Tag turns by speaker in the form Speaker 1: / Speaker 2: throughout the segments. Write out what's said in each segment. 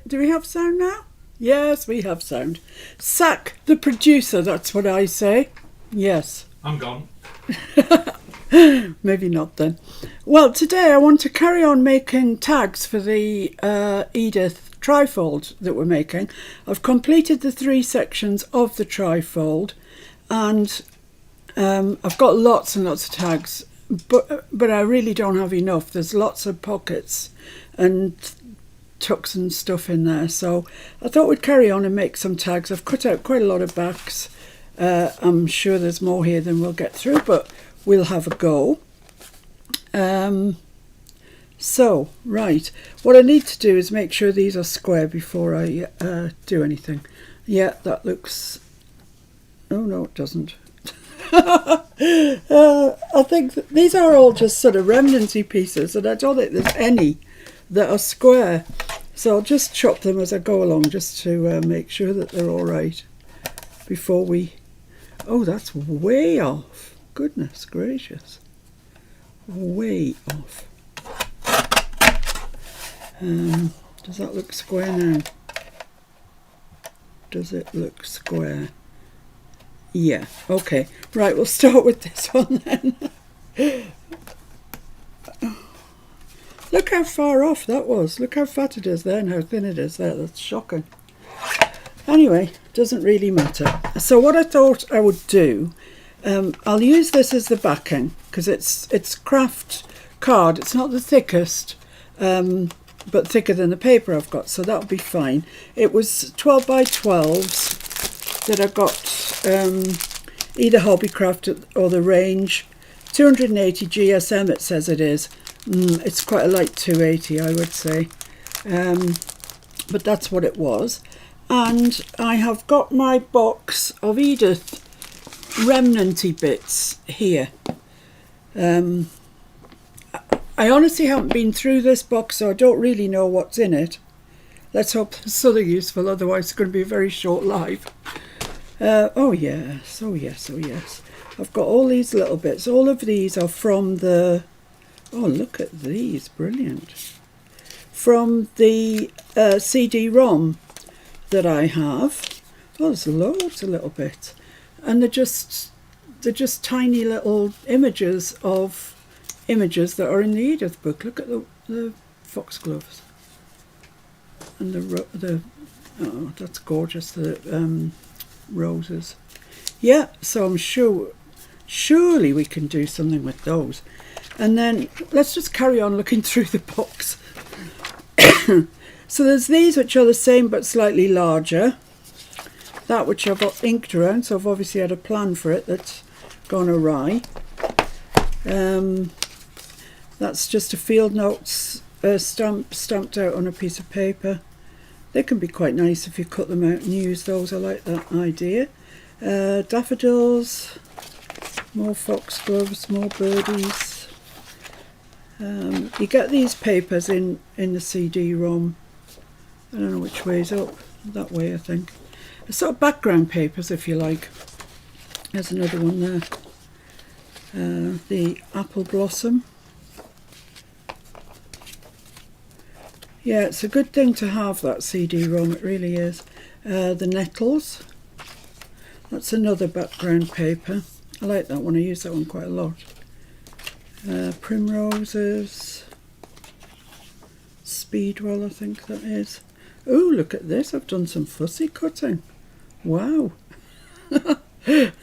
Speaker 1: Do we have sound now? Yes, we have sound. Sack the producer, that's what I say. Yes.
Speaker 2: I'm gone.
Speaker 1: Maybe not then. Well, today I want to carry on making tags for the Edith trifold that we're making. I've completed the 3 sections of the trifold, and I've got lots and lots of tags, but I really don't have enough. There's lots of pockets and tucks and stuff in there, so I thought we'd carry on and make some tags. I've cut out quite a lot of backs. I'm sure there's more here than we'll get through, but we'll have a go. So, right, what I need to do is make sure these are square before I do anything. Yeah, that looks... Oh, no, it doesn't. I think these are all just sort of remnancy pieces, and I don't think there's any that are square. So I'll just chop them as I go along, just to make sure that they're all right before we... Oh, that's way off. Goodness gracious. Way off. Does that look square now? Does it look square? Yeah, okay. Right, we'll start with this one then. Look how far off that was. Look how fat it is there and how thin it is there. That's shocking. Anyway, doesn't really matter. So what I thought I would do, I'll use this as the backing because it's craft card. It's not the thickest, but thicker than the paper I've got, so that'll be fine. It was 12 by 12s that I got, either Hobbycraft or the range. 280 GSM it says it is. It's quite a light 280, I would say, but that's what it was. And I have got my box of Edith remnanty bits here. I honestly haven't been through this box, so I don't really know what's in it. Let's hope there's something useful, otherwise it's going to be a very short live. Oh yes, oh yes, oh yes. I've got all these little bits. All of these are from the... Oh, look at these, brilliant. From the CD-ROM that I have. Oh, there's loads of little bits. And they're just tiny little images of images that are in the Edith book. Look at the foxgloves. And the oh, that's gorgeous, the roses. Yeah, so I'm surely we can do something with those. And then let's just carry on looking through the box. So there's these which are the same but slightly larger. That which I've got inked around, so I've obviously had a plan for it that's gone awry. That's just a field notes stamped out on a piece of paper. They can be quite nice if you cut them out and use those. I like that idea. Daffodils, more foxgloves, more birdies. You get these papers in the CD-ROM. I don't know which way's up. That way, I think. It's sort of background papers, if you like. There's another one there. The apple blossom. Yeah, it's a good thing to have that CD-ROM, it really is. The nettles. That's another background paper. I like that one, I use that one quite a lot. Primroses. Speedwell, I think that is. Oh, look at this, I've done some fussy cutting. Wow.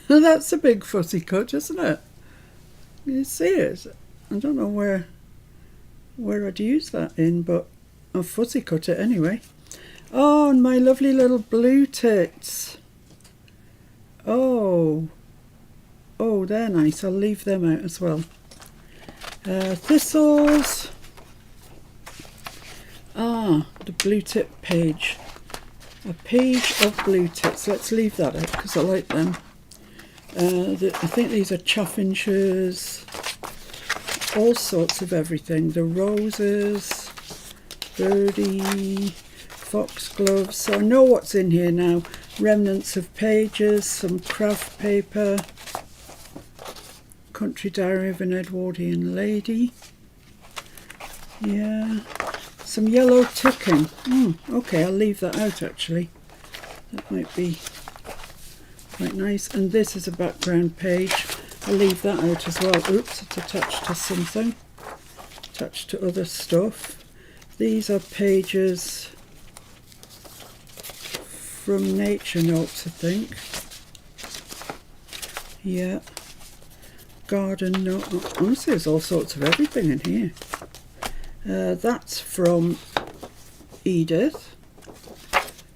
Speaker 1: That's a big fussy cut, isn't it? You see it? I don't know where I'd use that in, but I'll fussy cut it anyway. Oh, and my lovely little blue tits. Oh, they're nice. I'll leave them out as well. Thistles. The blue tip page. A page of blue tips. Let's leave that out because I like them. I think these are chaffinches. All sorts of everything. The roses. Birdie. Foxgloves. So I know what's in here now. Remnants of pages. Some craft paper. Country Diary of an Edwardian Lady. Yeah. Some yellow ticking. Okay, I'll leave that out actually. That might be quite nice. And this is a background page. I'll leave that out as well. Oops, it's attached to something. Attached to other stuff. These are pages from Nature Notes, I think. Yeah. Garden note. Honestly, there's all sorts of everything in here. That's from Edith.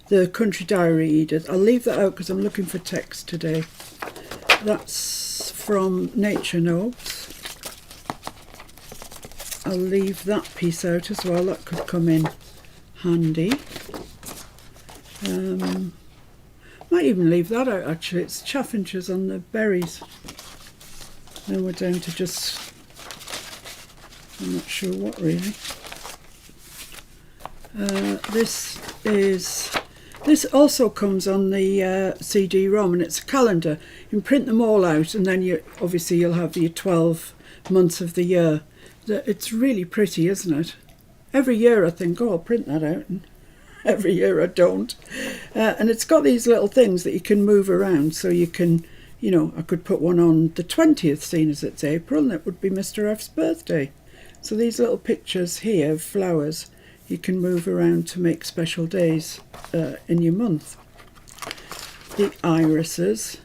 Speaker 1: The Country Diary Edith. I'll leave that out because I'm looking for text today. That's from Nature Notes. I'll leave that piece out as well. That could come in handy. Might even leave that out actually. It's chaffinches on the berries. Then we're down to just, I'm not sure what really. This also comes on the CD-ROM, and it's a calendar. You can print them all out, and then obviously you'll have your 12 months of the year. It's really pretty, isn't it? Every year I think, oh, I'll print that out, and every year I don't. And it's got these little things that you can move around, so you can, you know, I could put one on the 20th, seeing as it's April, and it would be Mr. F's birthday. So these little pictures here of flowers, you can move around to make special days in your month. The irises,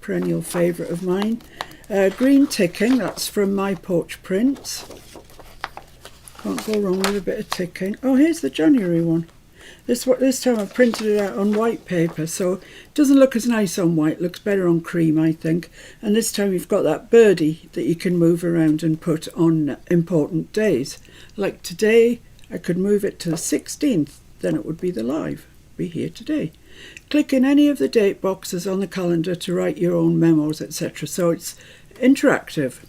Speaker 1: perennial favourite of mine. Green ticking, that's from My Porch Prints. Can't go wrong with a bit of ticking. Oh, here's the January one. This time I've printed it out on white paper, so it doesn't look as nice on white, looks better on cream, I think. And this time you've got that birdie that you can move around and put on important days. Like today, I could move it to the 16th, then it would be the live, be here today. Click in any of the date boxes on the calendar to write your own memos, etc. So it's interactive.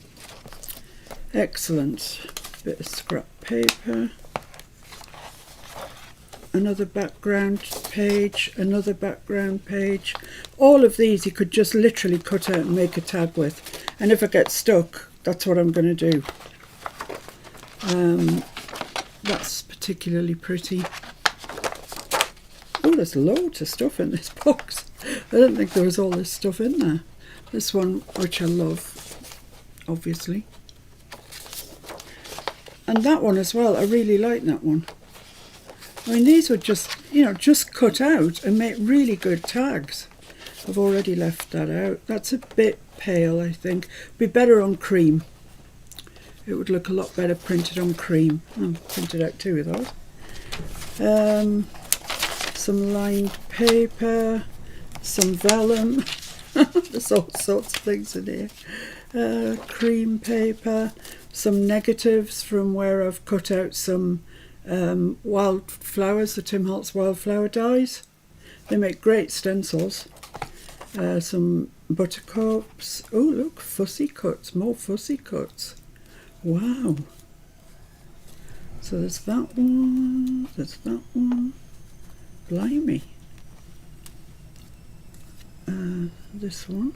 Speaker 1: Excellent. Bit of scrap paper. Another background page, another background page. All of these you could just literally cut out and make a tag with. And if I get stuck, that's what I'm going to do. That's particularly pretty. Oh, there's loads of stuff in this box. I didn't think there was all this stuff in there. This one, which I love, obviously. And that one as well, I really like that one. I mean, these were just, you know, just cut out and make really good tags. I've already left that out. That's a bit pale, I think. Be better on cream. It would look a lot better printed on cream. I've printed out two of those. Some lined paper, some vellum. There's all sorts of things in here. Cream paper, some negatives from where I've cut out some wildflowers, the Tim Holtz wildflower dies. They make great stencils. Some buttercups. Oh, look, fussy cuts, more fussy cuts. Wow. So there's that one, there's that one. Blimey. This one,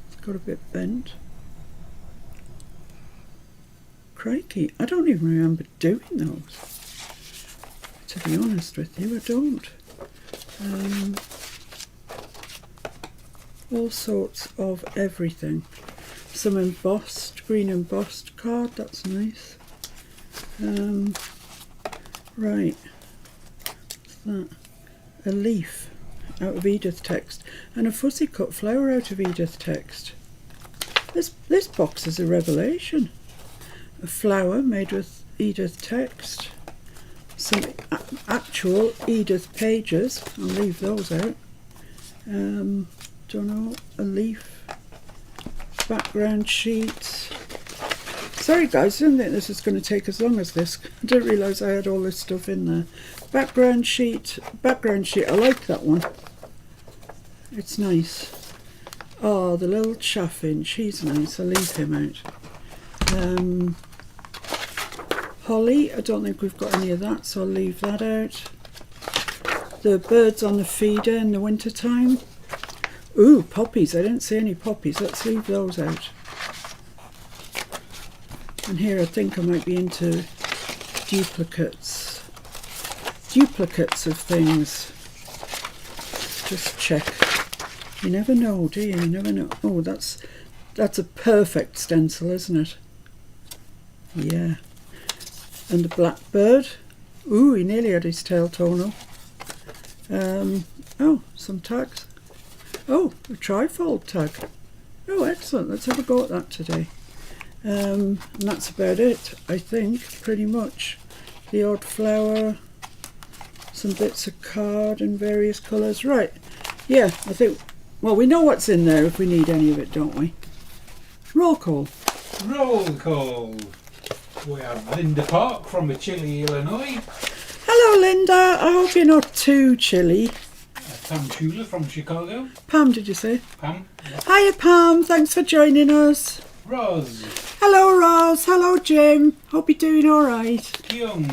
Speaker 1: it's got a bit bent. Crikey, I don't even remember doing those. To be honest with you, I don't. All sorts of everything. Some embossed, green embossed card, that's nice. Right, what's that? A leaf out of Edith text and a fussy cut flower out of Edith text. This box is a revelation. A flower made with Edith text. Some actual Edith pages. I'll leave those out. Don't know, a leaf. Background sheets. Sorry guys, I didn't think this was going to take as long as this. I didn't realise I had all this stuff in there. Background sheet, I like that one. It's nice. Oh, the little chaffinch, he's nice, I'll leave him out. Holly, I don't think we've got any of that, so I'll leave that out. The birds on the feeder in the winter time. Ooh, poppies, I didn't see any poppies, let's leave those out. And here I think I might be into duplicates of things. Just check. You never know, do you? You never know. Oh, that's a perfect stencil, isn't it? Yeah. And the blackbird. Ooh, he nearly had his tail torn off. Oh, some tags. Oh, a trifold tag. Oh, excellent. Let's have a go at that today. And that's about it, I think, pretty much. The odd flower, some bits of card in various colours. Right, yeah, I think, well, we know what's in there if we need any of it, don't we? Roll call.
Speaker 2: Roll call. We have Linda Park from Chile, Illinois.
Speaker 1: Hello, Linda. I hope you're not too chilly.
Speaker 2: Pam Schuler from Chicago.
Speaker 1: Pam, did you say?
Speaker 2: Pam. Yeah.
Speaker 1: Hiya, Pam. Thanks for joining us.
Speaker 2: Roz.
Speaker 1: Hello, Roz. Hello, Jim. Hope you're doing all right.
Speaker 2: Kyung.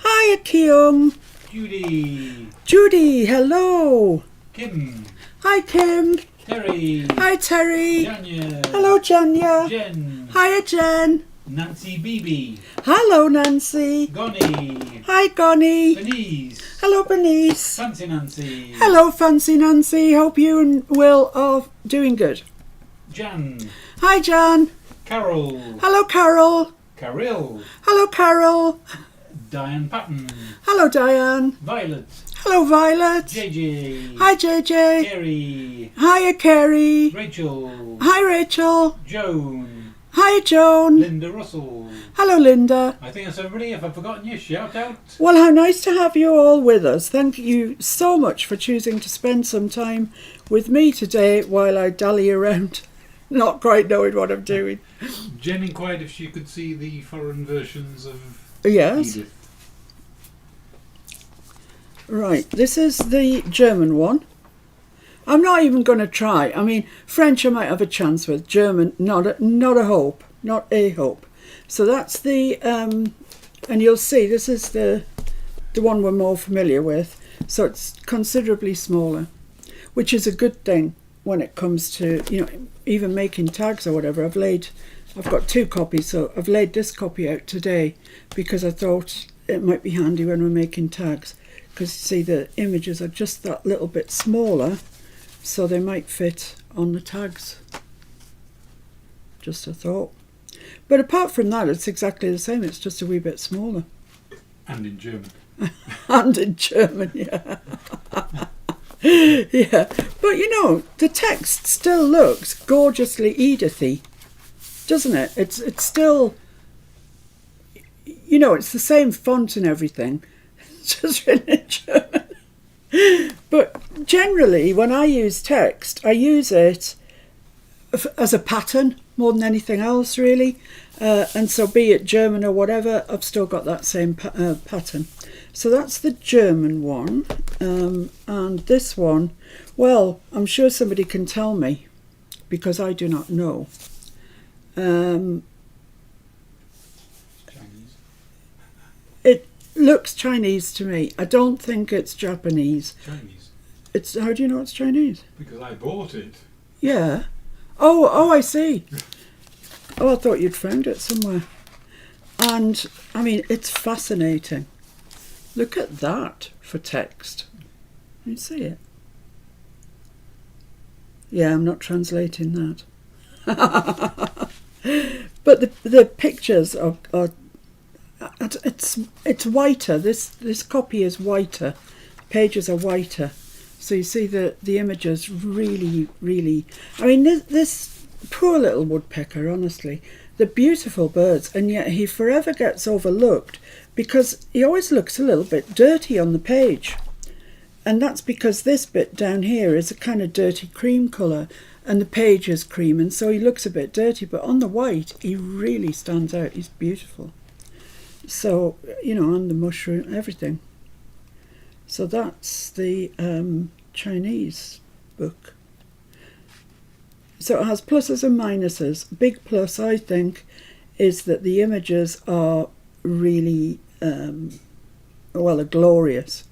Speaker 1: Hiya, Kyung.
Speaker 2: Judy.
Speaker 1: Judy, hello.
Speaker 2: Kim.
Speaker 1: Hi, Kim.
Speaker 2: Terry.
Speaker 1: Hi, Terry.
Speaker 2: Janya.
Speaker 1: Hello, Janya.
Speaker 2: Jen.
Speaker 1: Hiya, Jen.
Speaker 2: Nancy Beebe.
Speaker 1: Hello, Nancy.
Speaker 2: Gonnie.
Speaker 1: Hi, Gonnie.
Speaker 2: Denise.
Speaker 1: Hello, Bernice.
Speaker 2: Fancy Nancy.
Speaker 1: Hello, Fancy Nancy. Hope you and Will are doing good.
Speaker 2: Jan.
Speaker 1: Hi, Jan.
Speaker 2: Carol.
Speaker 1: Hello, Carol.
Speaker 2: Caril.
Speaker 1: Hello, Carol.
Speaker 2: Diane Patton.
Speaker 1: Hello, Diane.
Speaker 2: Violet.
Speaker 1: Hello, Violet.
Speaker 2: JJ.
Speaker 1: Hi, JJ.
Speaker 2: Kerry.
Speaker 1: Hiya, Kerry.
Speaker 2: Rachel.
Speaker 1: Hi, Rachel.
Speaker 2: Joan.
Speaker 1: Hi, Joan.
Speaker 2: Linda Russell.
Speaker 1: Hello, Linda.
Speaker 2: I think that's everybody. If I've forgotten you, shout out.
Speaker 1: Well, how nice to have you all with us. Thank you so much for choosing to spend some time with me today while I dally around, not quite knowing what I'm doing.
Speaker 2: Jen inquired if she could see the foreign versions of
Speaker 1: Yes.
Speaker 2: Edith.
Speaker 1: Right, this is the German one. I'm not even going to try. I mean, French I might have a chance with. German, not a hope. Not a hope. So that's the, and you'll see this is the one we're more familiar with. So it's considerably smaller, which is a good thing when it comes to, you know, even making tags or whatever. I've got 2 copies, so I've laid this copy out today because I thought it might be handy when we're making tags. Because you see the images are just that little bit smaller, so they might fit on the tags. Just a thought. But apart from that, it's exactly the same. It's just a wee bit smaller.
Speaker 2: And in German.
Speaker 1: And in German, yeah. Yeah. But you know, the text still looks gorgeously Edithy, doesn't it? It's still, you know, it's the same font and everything. It's just written in German. But generally, when I use text, I use it as a pattern more than anything else, really. And so be it German or whatever, I've still got that same pattern. So that's the German one. And this one, well, I'm sure somebody can tell me because I do not know.
Speaker 2: Chinese.
Speaker 1: It looks Chinese to me. I don't think it's Japanese.
Speaker 2: Chinese.
Speaker 1: It's, how do you know it's Chinese?
Speaker 2: Because I bought it.
Speaker 1: Yeah. Oh, I see. Oh, I thought you'd found it somewhere. And, I mean, it's fascinating. Look at that for text. Can you see it? Yeah, I'm not translating that. But the pictures are it's whiter. This copy is whiter. Pages are whiter. So you see the images really, really... I mean, this poor little woodpecker, honestly, the beautiful birds, and yet he forever gets overlooked because he always looks a little bit dirty on the page. And that's because this bit down here is a kind of dirty cream colour and the page is cream, and so he looks a bit dirty. But on the white, he really stands out. He's beautiful. So, you know, and the mushroom, everything. So that's the Chinese book. So it has pluses and minuses. Big plus, I think, is that the images are really, well, are glorious.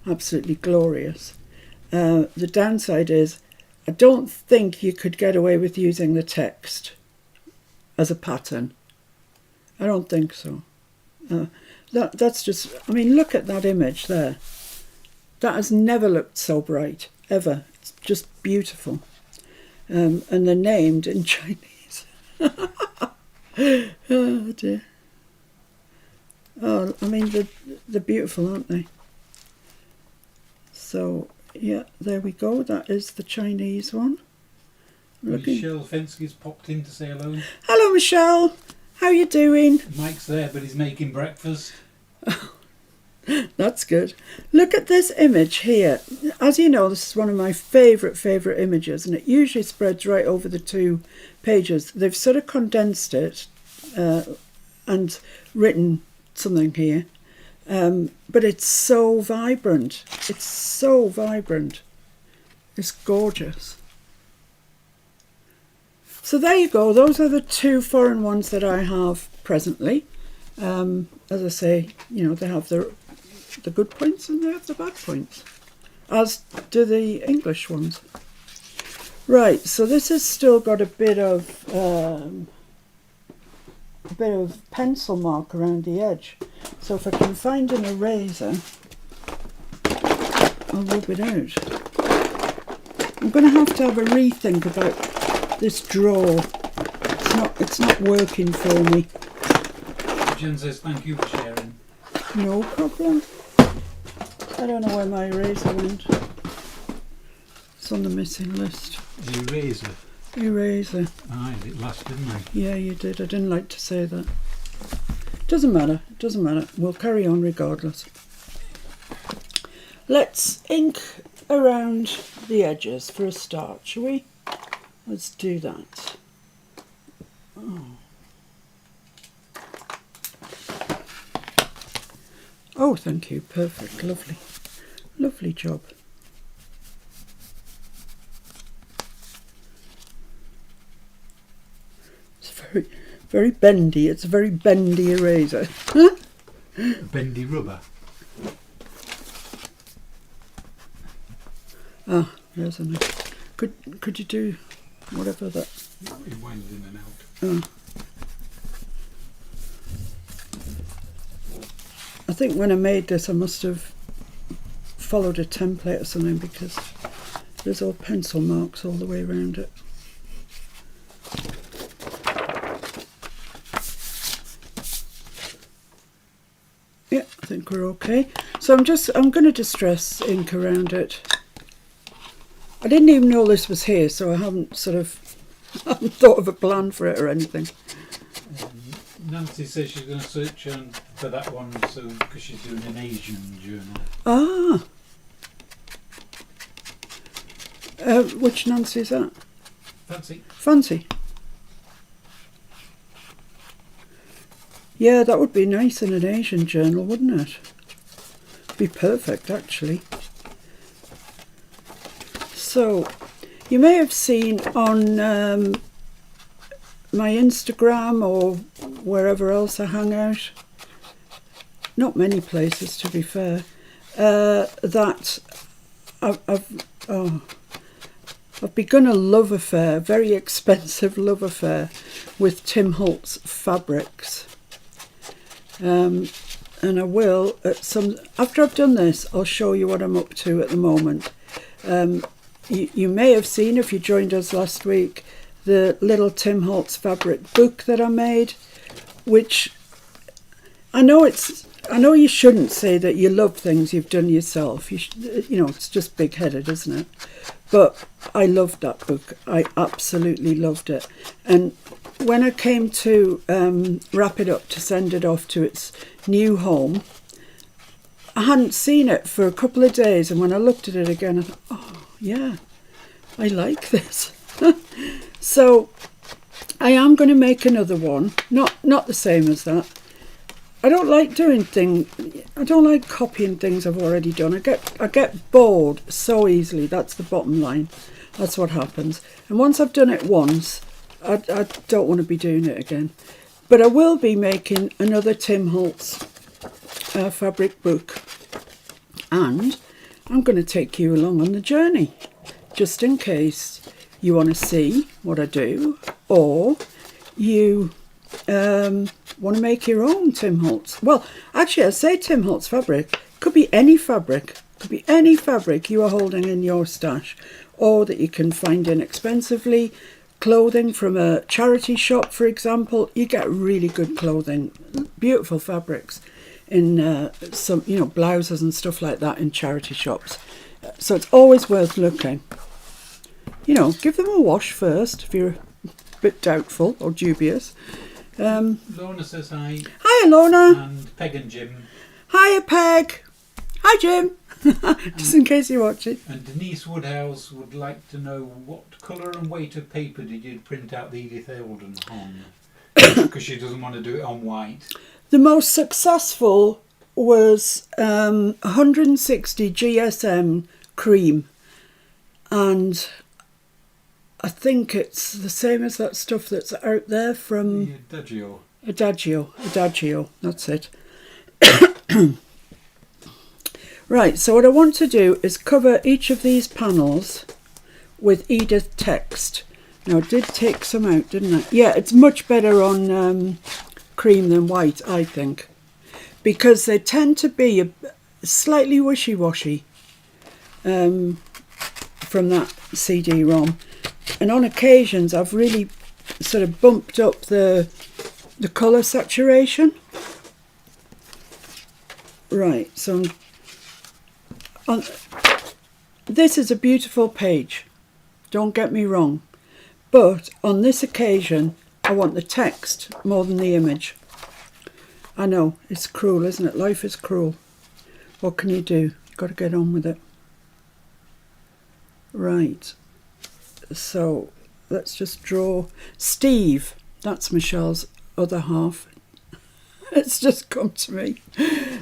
Speaker 1: Absolutely glorious. The downside is I don't think you could get away with using the text as a pattern. I don't think so. that's just, I mean, look at that image there. That has never looked so bright, ever. It's just beautiful. And they're named in Chinese. Oh dear. Oh, I mean, they're beautiful, aren't they? So, yeah, there we go. That is the Chinese one.
Speaker 2: Michelle Fensky's popped in to say hello.
Speaker 1: Hello, Michelle. How you doing?
Speaker 2: Mike's there, but he's making breakfast.
Speaker 1: That's good. Look at this image here. As you know, this is one of my favourite images, and it usually spreads right over the 2 pages. They've sort of condensed it and written something here. But it's so vibrant. It's so vibrant. It's gorgeous. So there you go. Those are the 2 foreign ones that I have presently. As I say, you know, they have the good points and they have the bad points, as do the English ones. Right, so this has still got a bit of pencil mark around the edge. So if I can find an eraser, I'll rub it out. I'm going to have a rethink about this drawer. It's not working for me.
Speaker 2: Jen says thank you for sharing.
Speaker 1: No problem. I don't know where my eraser went. It's on the missing list.
Speaker 2: Eraser.
Speaker 1: Eraser.
Speaker 2: I did it last, didn't I?
Speaker 1: Yeah, you did. I didn't like to say that. Doesn't matter. Doesn't matter. We'll carry on regardless. Let's ink around the edges for a start, shall we? Let's do that. Oh, thank you. Perfect. Lovely. Lovely job. It's very, very bendy. It's a very bendy eraser.
Speaker 2: Bendy rubber.
Speaker 1: Ah, there's a nice. Could you do whatever that?
Speaker 2: It winds in and out.
Speaker 1: Oh. I think when I made this, I must have followed a template or something, because there's all pencil marks all the way around it. Yeah, I think we're okay. So I'm going to distress ink around it. I didn't even know this was here, so I haven't thought of a plan for it or anything.
Speaker 2: Nancy says she's going to search for that one soon because she's doing an Asian journal.
Speaker 1: Ah. Which Nancy is that? Fancy. Yeah, that would be nice in an Asian journal, wouldn't it? Be perfect, actually. So, you may have seen on my Instagram or wherever else I hang out, not many places to be fair, that I've begun a love affair, very expensive love affair, with Tim Holtz fabrics. And I will, after I've done this, I'll show you what I'm up to at the moment. You may have seen, if you joined us last week, the little Tim Holtz fabric book that I made, which I know you shouldn't say that you love things you've done yourself. You know, it's just big-headed, isn't it? But I loved that book. I absolutely loved it. And when I came to wrap it up to send it off to its new home, I hadn't seen it for a couple of days, and when I looked at it again, I thought, oh yeah, I like this. So I am going to make another one, not the same as that. I don't like doing things. I don't like copying things I've already done. I get bored so easily. That's the bottom line. That's what happens. And once I've done it once, I don't want to be doing it again. But I will be making another Tim Holtz fabric book, and I'm going to take you along on the journey, just in case you want to see what I do, or you want to make your own Tim Holtz. Well, actually, I say Tim Holtz fabric. Could be any fabric. Could be any fabric you are holding in your stash, or that you can find inexpensively. Clothing from a charity shop, for example. You get really good clothing, beautiful fabrics in some, blouses and stuff like that in charity shops. So it's always worth looking. Give them a wash first if you're a bit doubtful or dubious.
Speaker 2: Lorna says hi.
Speaker 1: Hiya, Lorna.
Speaker 2: And Peg and Jim.
Speaker 1: Hiya, Peg. Hi, Jim. Just in case you're watching.
Speaker 2: And Denise Woodhouse would like to know what colour and weight of paper did you print out the Edith Holden on? Because she doesn't want to do it on white.
Speaker 1: The most successful was 160 GSM cream, and I think it's the same as that stuff that's out there from Adagio, that's it. Right, so what I want to do is cover each of these panels with Edith text. Now I did take some out, didn't I? Yeah, it's much better on cream than white, I think, because they tend to be slightly wishy-washy from that CD-ROM, and on occasions I've really sort of bumped up the colour saturation. Right, so this is a beautiful page, don't get me wrong, but on this occasion I want the text more than the image. I know, it's cruel, isn't it? Life is cruel. What can you do? You've got to get on with it. Right, so let's just draw Steve. That's Michelle's other half. It's just come to me.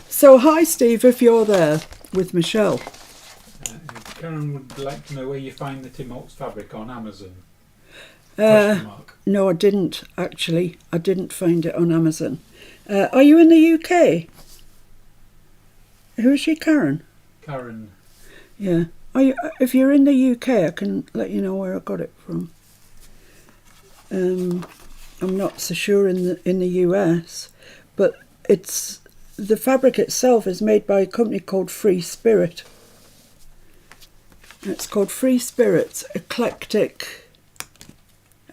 Speaker 1: So hi Steve, if you're there with Michelle.
Speaker 2: Karen would like to know where you find the Tim Holtz fabric on Amazon.
Speaker 1: No, I didn't actually. I didn't find it on Amazon. Are you in the UK? Who is she, Karen?
Speaker 2: Karen.
Speaker 1: Yeah. Are you? If you're in the UK, I can let you know where I got it from. I'm not so sure in the US, but the fabric itself is made by a company called Free Spirit. It's called Free Spirit's Eclectic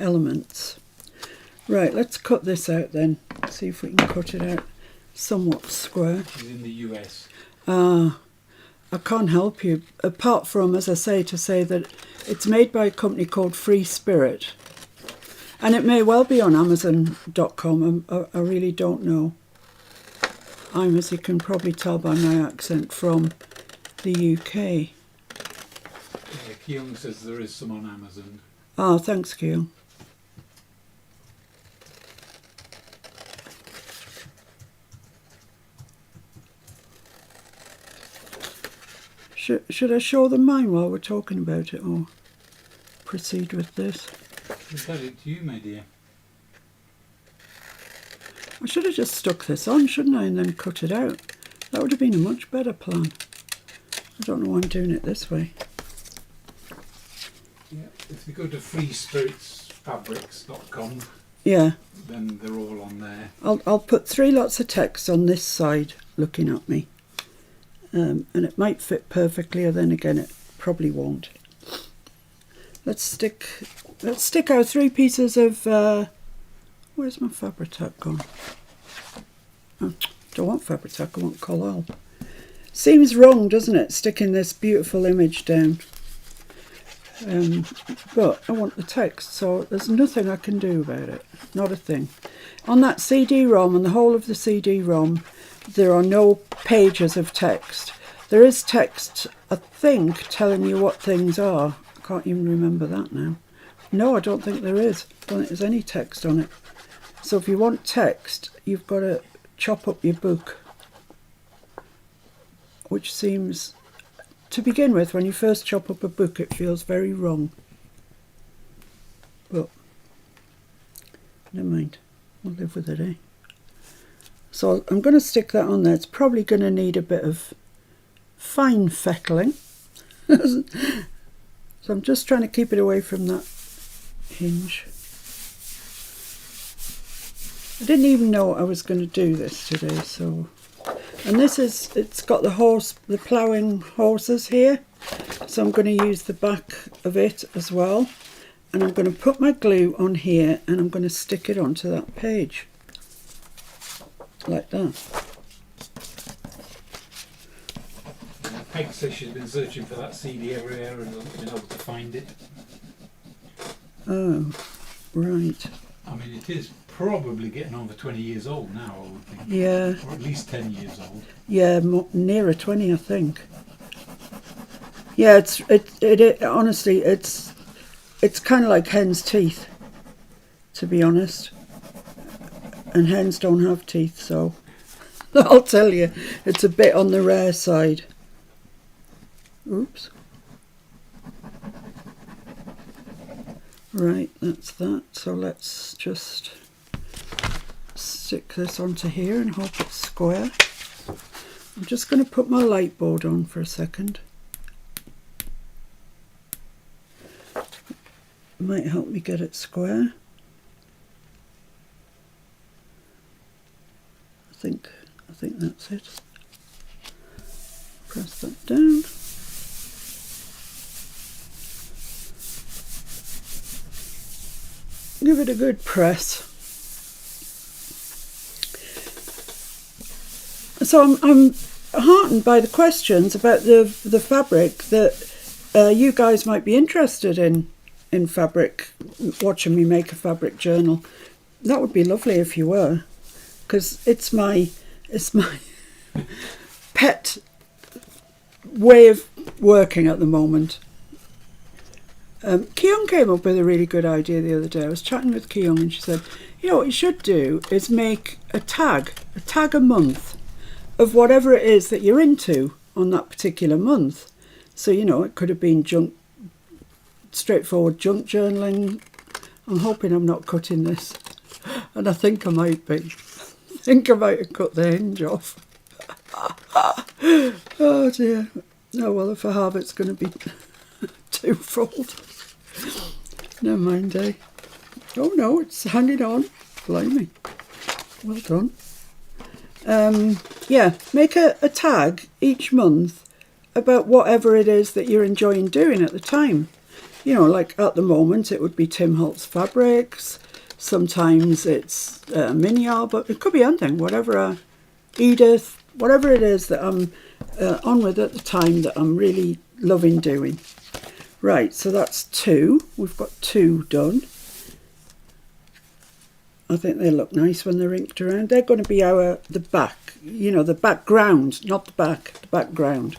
Speaker 1: Elements. Right, let's cut this out then. See if we can cut it out somewhat square.
Speaker 2: She's in the US.
Speaker 1: I can't help you, apart from, as I say, to say that it's made by a company called Free Spirit. And it may well be on Amazon.com. I really don't know. I'm, as you can probably tell by my accent, from the UK.
Speaker 2: Yeah, Keong says there is some on Amazon.
Speaker 1: Ah, thanks, Keong. Should I show them mine while we're talking about it, or proceed with this?
Speaker 2: Is that it to you, my dear?
Speaker 1: I should have just stuck this on, shouldn't I, and then cut it out. That would have been a much better plan. I don't know why I'm doing it this way.
Speaker 2: Yeah, if you go to freespiritsfabrics.com,
Speaker 1: yeah,
Speaker 2: then they're all on there.
Speaker 1: I'll put 3 lots of text on this side looking at me. And it might fit perfectly, or then again it probably won't. Let's stick our 3 pieces of where's my Fabri-Tac gone? Oh, don't want Fabri-Tac, I want collal. Seems wrong, doesn't it, sticking this beautiful image down, but I want the text, so there's nothing I can do about it, not a thing. On that CD-ROM, on the whole of the CD-ROM, there are no pages of text. There is text, I think, telling you what things are. I can't even remember that now. No, I don't think there is. I don't think there's any text on it. So if you want text, you've got to chop up your book. Which seems, to begin with, when you first chop up a book, it feels very wrong. But, never mind. We'll live with it, eh? So I'm going to stick that on there. It's probably going to need a bit of fine feckling. So I'm just trying to keep it away from that hinge. I didn't even know I was going to do this today, so... And this is, it's got the ploughing horses here, so I'm going to use the back of it as well. And I'm going to put my glue on here and I'm going to stick it onto that page. Like that.
Speaker 2: Peg says she's been searching for that CD everywhere and hasn't been able to find it.
Speaker 1: Oh, right.
Speaker 2: I mean, it is probably getting on for 20 years old now, I would think.
Speaker 1: Yeah.
Speaker 2: Or at least 10 years old.
Speaker 1: Yeah, nearer 20, I think. Yeah, it honestly, it's kind of like hen's teeth, to be honest. And hens don't have teeth, so I'll tell you, it's a bit on the rare side. Oops. Right, that's that. So let's just stick this onto here and hope it's square. I'm just going to put my light board on for a second. Might help me get it square. I think that's it. Press that down. Give it a good press. So I'm heartened by the questions about the fabric that you guys might be interested in fabric, watching me make a fabric journal. That would be lovely if you were, because it's my pet way of working at the moment. Kyung came up with a really good idea the other day. I was chatting with Kyung and she said, you know, what you should do is make a tag a month of whatever it is that you're into on that particular month. So, you know, it could have been straightforward junk journaling. I'm hoping I'm not cutting this, and I think I might be. I think I might have cut the hinge off. Oh dear. Oh well, if I have, it's going to be twofold. Never mind, eh? Oh no, it's hanging on. Blimey. Well done. Yeah, make a tag each month about whatever it is that you're enjoying doing at the time. You know, like at the moment it would be Tim Holtz fabrics. Sometimes it's mini album. It could be anything, whatever. Edith, whatever it is that I'm on with at the time that I'm really loving doing. Right, so that's 2. We've got 2 done. I think they look nice when they're inked around. They're going to be the back, you know, the background, not the back, the background.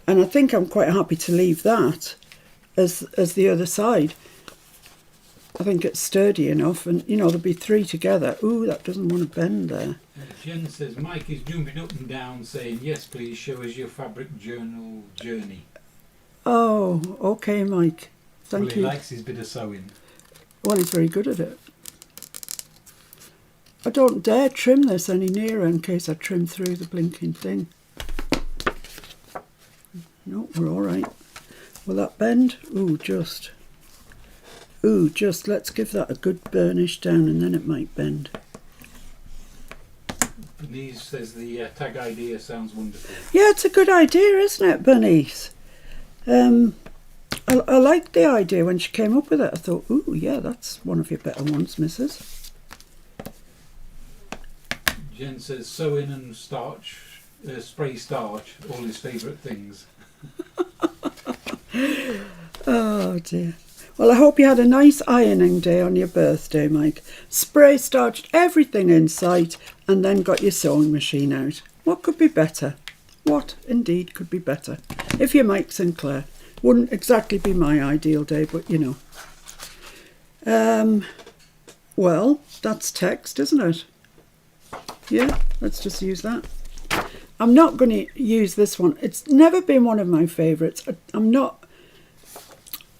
Speaker 1: And I think I'm quite happy to leave that as the other side. I think it's sturdy enough, and you know, there'll be 3 together. Ooh, that doesn't want to bend there.
Speaker 2: Jen says, Mike is jumping up and down saying, yes, please show us your fabric journal journey.
Speaker 1: Oh, okay, Mike. Thank you.
Speaker 2: He likes his bit of sewing.
Speaker 1: Well, he's very good at it. I don't dare trim this any nearer in case I trim through the blinking thing. No, we're all right. Will that bend? Ooh, just. Let's give that a good burnish down and then it might bend.
Speaker 2: Bernice says the tag idea sounds wonderful.
Speaker 1: Yeah, it's a good idea, isn't it, Bernice? I liked the idea when she came up with it. I thought, ooh, yeah, that's one of your better ones, missus.
Speaker 2: Jen says sewing and starch, spray starch, all his favourite things.
Speaker 1: Oh dear. Well, I hope you had a nice ironing day on your birthday, Mike. Spray starched everything in sight and then got your sewing machine out. What could be better? What indeed could be better? If you're Mike Sinclair. Wouldn't exactly be my ideal day, but you know. Well, that's text, isn't it? Yeah, let's just use that. I'm not going to use this one. It's never been one of my favourites.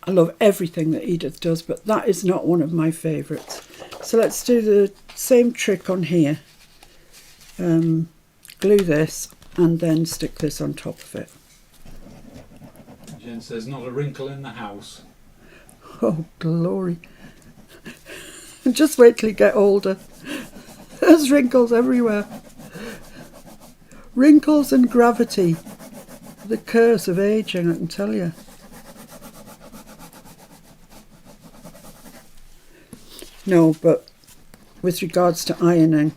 Speaker 1: I love everything that Edith does, but that is not one of my favourites. So let's do the same trick on here. Glue this and then stick this on top of it.
Speaker 2: Jen says, not a wrinkle in the house.
Speaker 1: Oh, glory. Just wait till you get older. There's wrinkles everywhere. Wrinkles and gravity. The curse of aging, I can tell you. No, but with regards to ironing,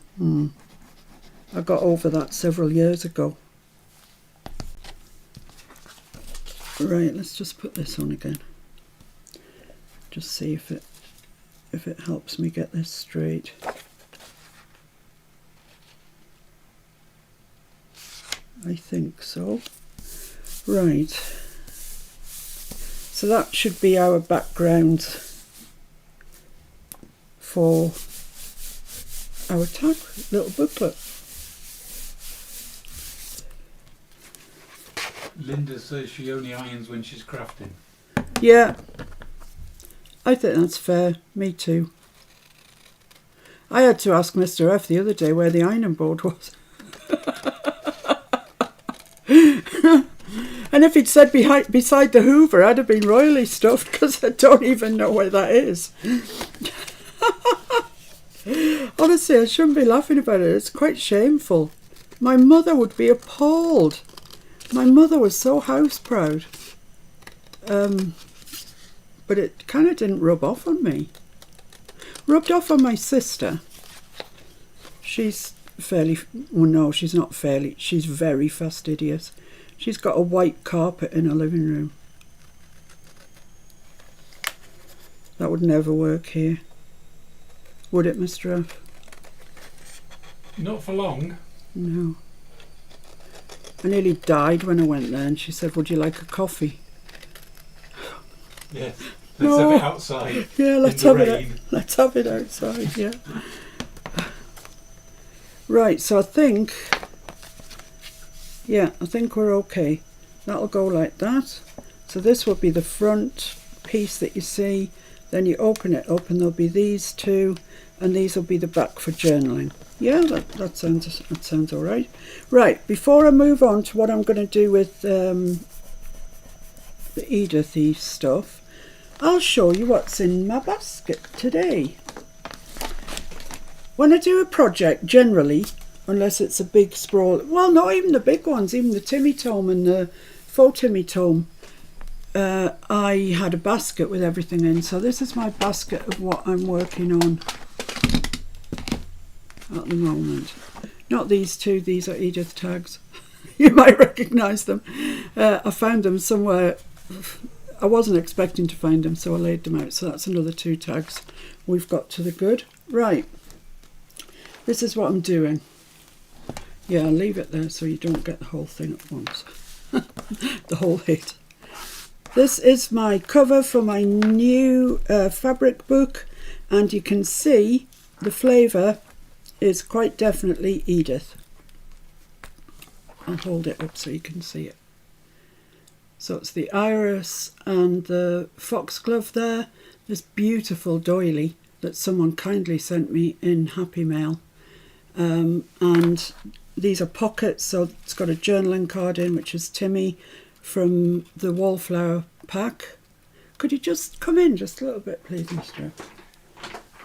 Speaker 1: I got over that several years ago. Right, let's just put this on again. Just see if it helps me get this straight. I think so. Right. So that should be our background for our tag little booklet.
Speaker 2: Linda says she only irons when she's crafting.
Speaker 1: Yeah, I think that's fair. Me too. I had to ask Mr. F the other day where the ironing board was. And if he'd said beside the Hoover, I'd have been royally stuffed, because I don't even know where that is. Honestly, I shouldn't be laughing about it. It's quite shameful. My mother would be appalled. My mother was so house proud. But it kind of didn't rub off on me. Rubbed off on my sister. She's fairly... Well, no, she's not fairly. She's very fastidious. She's got a white carpet in her living room. That would never work here. Would it, Mr. F?
Speaker 2: Not for long.
Speaker 1: No. I nearly died when I went there, and she said, would you like a coffee?
Speaker 2: Yes. Let's
Speaker 1: No.
Speaker 2: have it outside.
Speaker 1: Yeah, let's
Speaker 2: in
Speaker 1: have
Speaker 2: the
Speaker 1: it.
Speaker 2: rain.
Speaker 1: Let's have it outside. Yeah. Right. So I think we're okay. That'll go like that. So this will be the front piece that you see. Then you open it up, and there'll be these two, and these will be the back for journaling. Yeah, that sounds all right. Right. Before I move on to what I'm going to do with the Edithy stuff, I'll show you what's in my basket today. When I do a project, generally, unless it's a big sprawl, well, not even the big ones, even the Timmy Tome and the Faux Timmy Tome, I had a basket with everything in. So this is my basket of what I'm working on at the moment. Not these two, these are Edith tags. You might recognise them. I found them somewhere. I wasn't expecting to find them, so I laid them out. So that's another 2 tags we've got to the good. Right. This is what I'm doing. Yeah, I'll leave it there so you don't get the whole thing at once. The whole hit. This is my cover for my new fabric book, and you can see the flavour is quite definitely Edith. I'll hold it up so you can see it. So it's the iris and the foxglove there. This beautiful doily that someone kindly sent me in Happy Mail. And these are pockets, so it's got a journaling card in, which is Timmy from the Wallflower pack. Could you just come in just a little bit, please, Mr.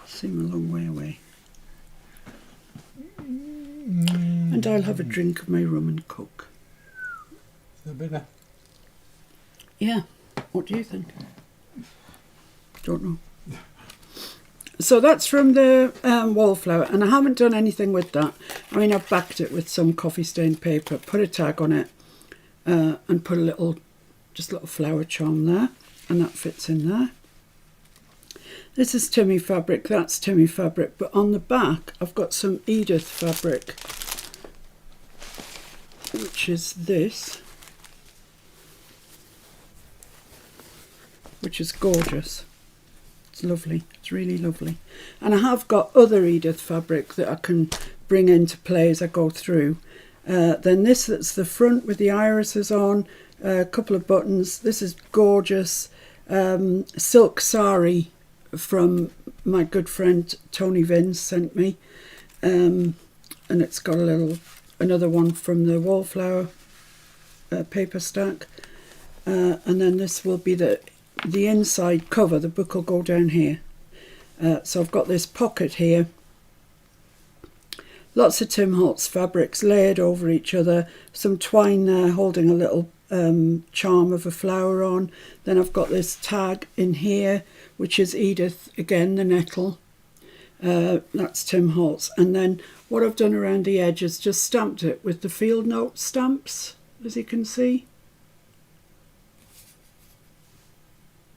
Speaker 1: Seem a long way away. And I'll have a drink of my rum and coke.
Speaker 2: A bit.
Speaker 1: Yeah. What do you think? Don't know. So that's from the Wallflower, and I haven't done anything with that. I mean, I've backed it with some coffee stained paper, put a tag on it, and put a little flower charm there, and that fits in there. This is Timmy fabric, that's Timmy fabric, but on the back I've got some Edith fabric, which is this, which is gorgeous. It's lovely, it's really lovely. And I have got other Edith fabric that I can bring into play as I go through. Then this, that's the front with the irises on, a couple of buttons. This is gorgeous. Silk sari from my good friend Tony Vince sent me. And it's got another one from the Wallflower paper stack. And then this will be the inside cover. The book will go down here. So I've got this pocket here Lots of Tim Holtz fabrics layered over each other. Some twine there holding a little charm of a flower on. Then I've got this tag in here, which is Edith, again, the nettle. That's Tim Holtz. And then what I've done around the edge is just stamped it with the field note stamps, as you can see.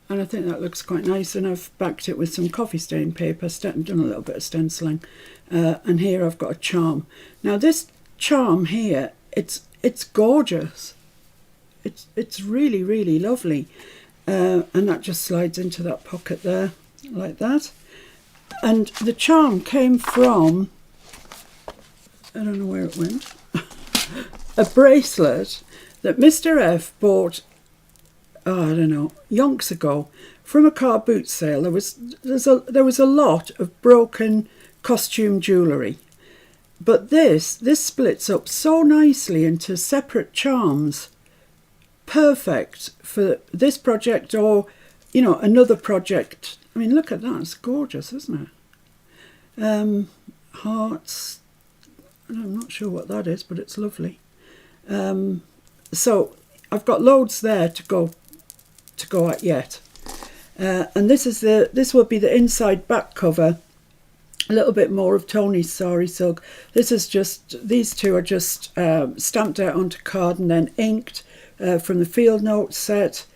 Speaker 1: And I think that looks quite nice, and I've backed it with some coffee stain paper, done a little bit of stenciling. And here I've got a charm. Now this charm here, it's gorgeous. It's really, really lovely. And that just slides into that pocket there, like that. And the charm came from, I don't know where it went, a bracelet that Mr. F bought, oh, I don't know, yonks ago, from a car boot sale. There was a lot of broken costume jewellery, but this splits up so nicely into separate charms, perfect for this project or, you know, another project. I mean, look at that, it's gorgeous, isn't it? Hearts, I'm not sure what that is, but it's lovely. So I've got loads there to go at yet. And this will be the inside back cover. A little bit more of Tony's Sari Silk. These two are just stamped out onto card and then inked from the field note set.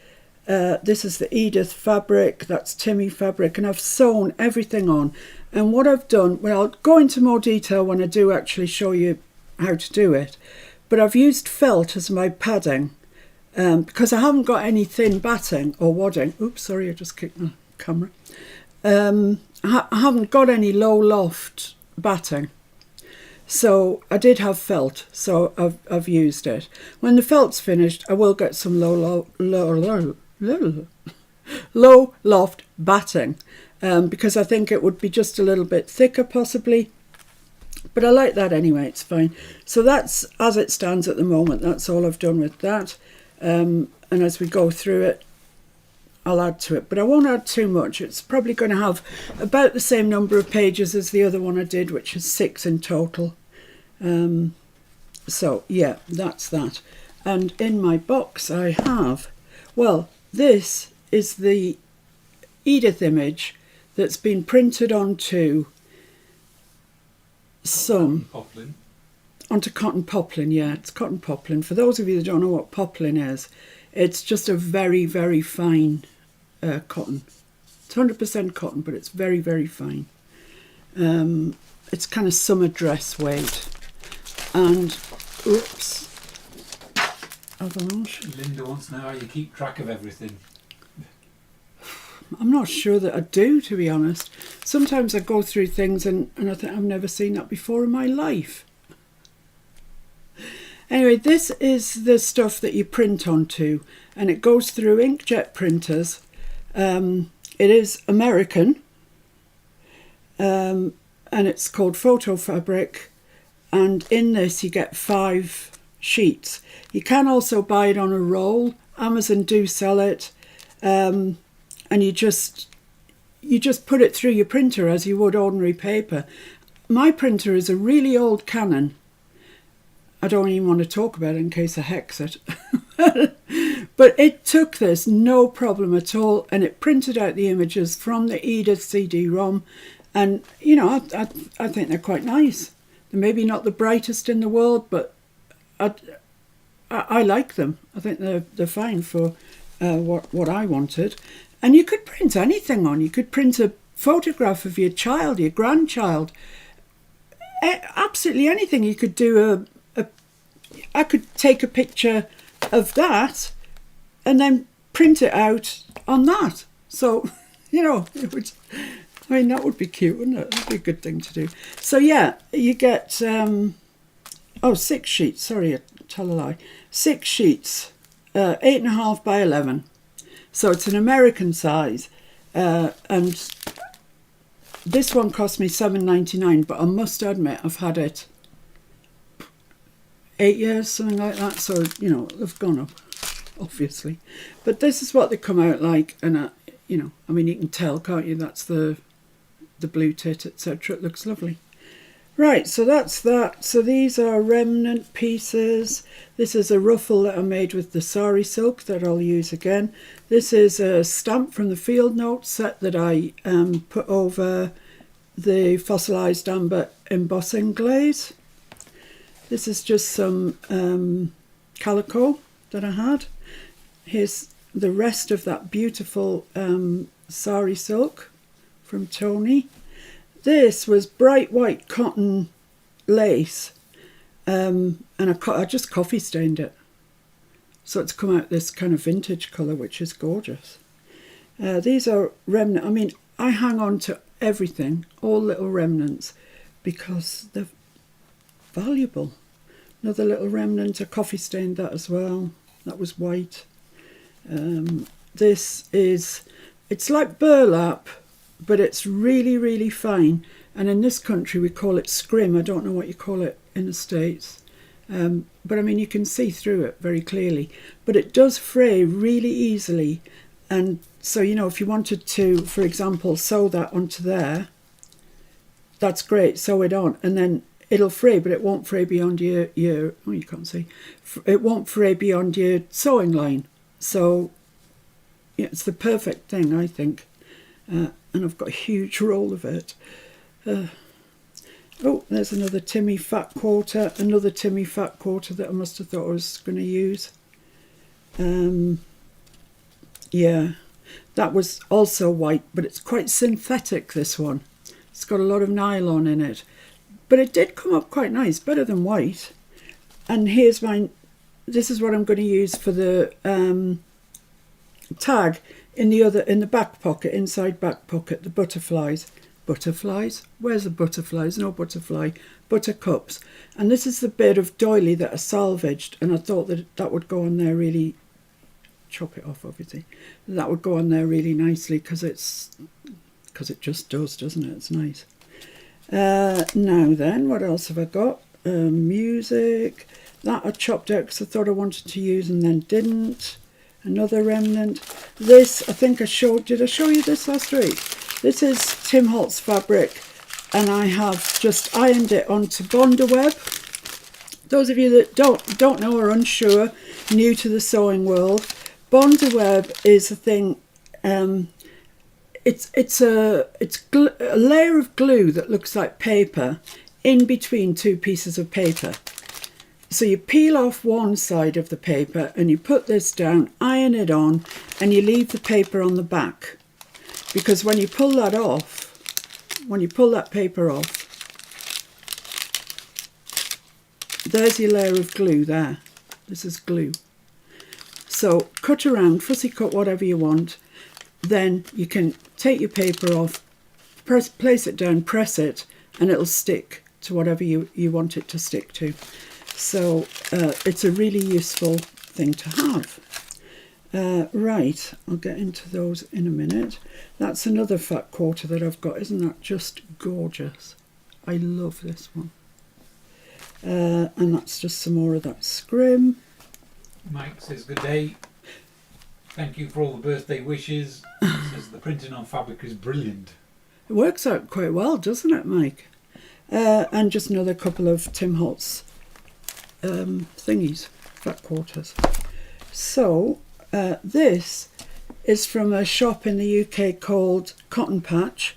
Speaker 1: This is the Edith fabric, that's Timmy fabric, and I've sewn everything on. And what I've done, well, I'll go into more detail when I do actually show you how to do it, but I've used felt as my padding. Because I haven't got any thin batting or wadding. Oops, sorry, I just kicked the camera. I haven't got any low loft batting. So I did have felt, so I've used it. When the felt's finished, I will get some low loft batting, because I think it would be just a little bit thicker possibly. But I like that anyway, it's fine. So that's as it stands at the moment. That's all I've done with that. And as we go through it, I'll add to it, but I won't add too much. It's probably going to have about the same number of pages as the other one I did, which is 6 in total. So yeah, that's that. And in my box I have, well, this is the Edith image that's been printed onto
Speaker 2: Poplin.
Speaker 1: Onto cotton poplin, yeah, it's cotton poplin. For those of you that don't know what poplin is, it's just a very, very fine cotton. It's 100% cotton, but it's very, very fine. It's kind of summer dress weight. And, oops, avalanche.
Speaker 2: Linda wants to know how you keep track of everything.
Speaker 1: I'm not sure that I do, to be honest. Sometimes I go through things and I think I've never seen that before in my life. Anyway, this is the stuff that you print onto, and it goes through inkjet printers. It is American, and it's called Photo Fabric, and in this you get 5 sheets. You can also buy it on a roll. Amazon do sell it, and you just put it through your printer as you would ordinary paper. My printer is a really old Canon. I don't even want to talk about it in case I hex it. But it took this no problem at all, and it printed out the images from the Edith CD-ROM, and you know, I think they're quite nice. They're maybe not the brightest in the world, but I like them. I think they're fine for what I wanted. And you could print anything on. You could print a photograph of your child, your grandchild, absolutely anything. You could do I could take a picture of that and then print it out on that. So, you know, that would be cute, wouldn't it? That'd be a good thing to do. So yeah, you get 6 sheets. Sorry, I tell a lie. 6 sheets, 8.5 by 11. So it's an American size, and this one cost me $7.99. But I must admit, I've had it 8 years, something like that. So you know, they've gone up, obviously. But this is what they come out like, and you know, I mean, you can tell, can't you? That's the blue tit, etc. It looks lovely. Right, so that's that. So these are remnant pieces. This is a ruffle that I made with the sari silk that I'll use again. This is a stamp from the field note set that I put over the fossilised amber embossing glaze. This is just some calico that I had. Here's the rest of that beautiful sari silk from Tony. This was bright white cotton lace, and I just coffee stained it. So it's come out this kind of vintage colour, which is gorgeous. These are remnant. I mean, I hang on to everything, all little remnants, because they're valuable. Another little remnant, I coffee stained that as well. That was white. This is, it's like burlap, but it's really, really fine. And in this country, we call it scrim. I don't know what you call it in the States. But I mean, you can see through it very clearly. But it does fray really easily. And so, you know, if you wanted to, for example, sew that onto there, that's great, sew it on. And then it'll fray, but it won't fray beyond your oh, you can't see. It won't fray beyond your sewing line. So yeah, it's the perfect thing, I think. And I've got a huge roll of it. Oh, there's another Timmy fat quarter. Another Timmy fat quarter that I must have thought I was going to use. Yeah, that was also white, but it's quite synthetic, this one. It's got a lot of nylon in it. But it did come up quite nice, better than white. And here's mine. This is what I'm going to use for the tag in the back pocket, inside back pocket, the butterflies. Butterflies? Where's the butterflies? No butterfly. Buttercups. And this is the bit of doily that I salvaged, and I thought that would go on there really, chop it off obviously. That would go on there really nicely because it just does, doesn't it? It's nice. Now then, what else have I got? Music. That I chopped out because I thought I wanted to use and then didn't. Another remnant. This, I think did I show you this last week? This is Tim Holtz fabric, and I have just ironed it onto Bondaweb. Those of you that don't know or unsure, new to the sewing world, Bondaweb is a thing. It's a layer of glue that looks like paper in between two pieces of paper. So you peel off one side of the paper and you put this down, iron it on, and you leave the paper on the back. Because when you pull that paper off, there's your layer of glue there. This is glue. So cut around, fussy cut whatever you want. Then you can take your paper off, place it down, press it, and it'll stick to whatever you want it to stick to. So it's a really useful thing to have. Right, I'll get into those in a minute. That's another fat quarter that I've got. Isn't that just gorgeous? I love this one. And that's just some more of that scrim.
Speaker 2: Mike says good day. Thank you for all the birthday wishes. Says the printing on fabric is brilliant.
Speaker 1: It works out quite well, doesn't it, Mike? And just another couple of Tim Holtz thingies, fat quarters. So this is from a shop in the UK called Cotton Patch,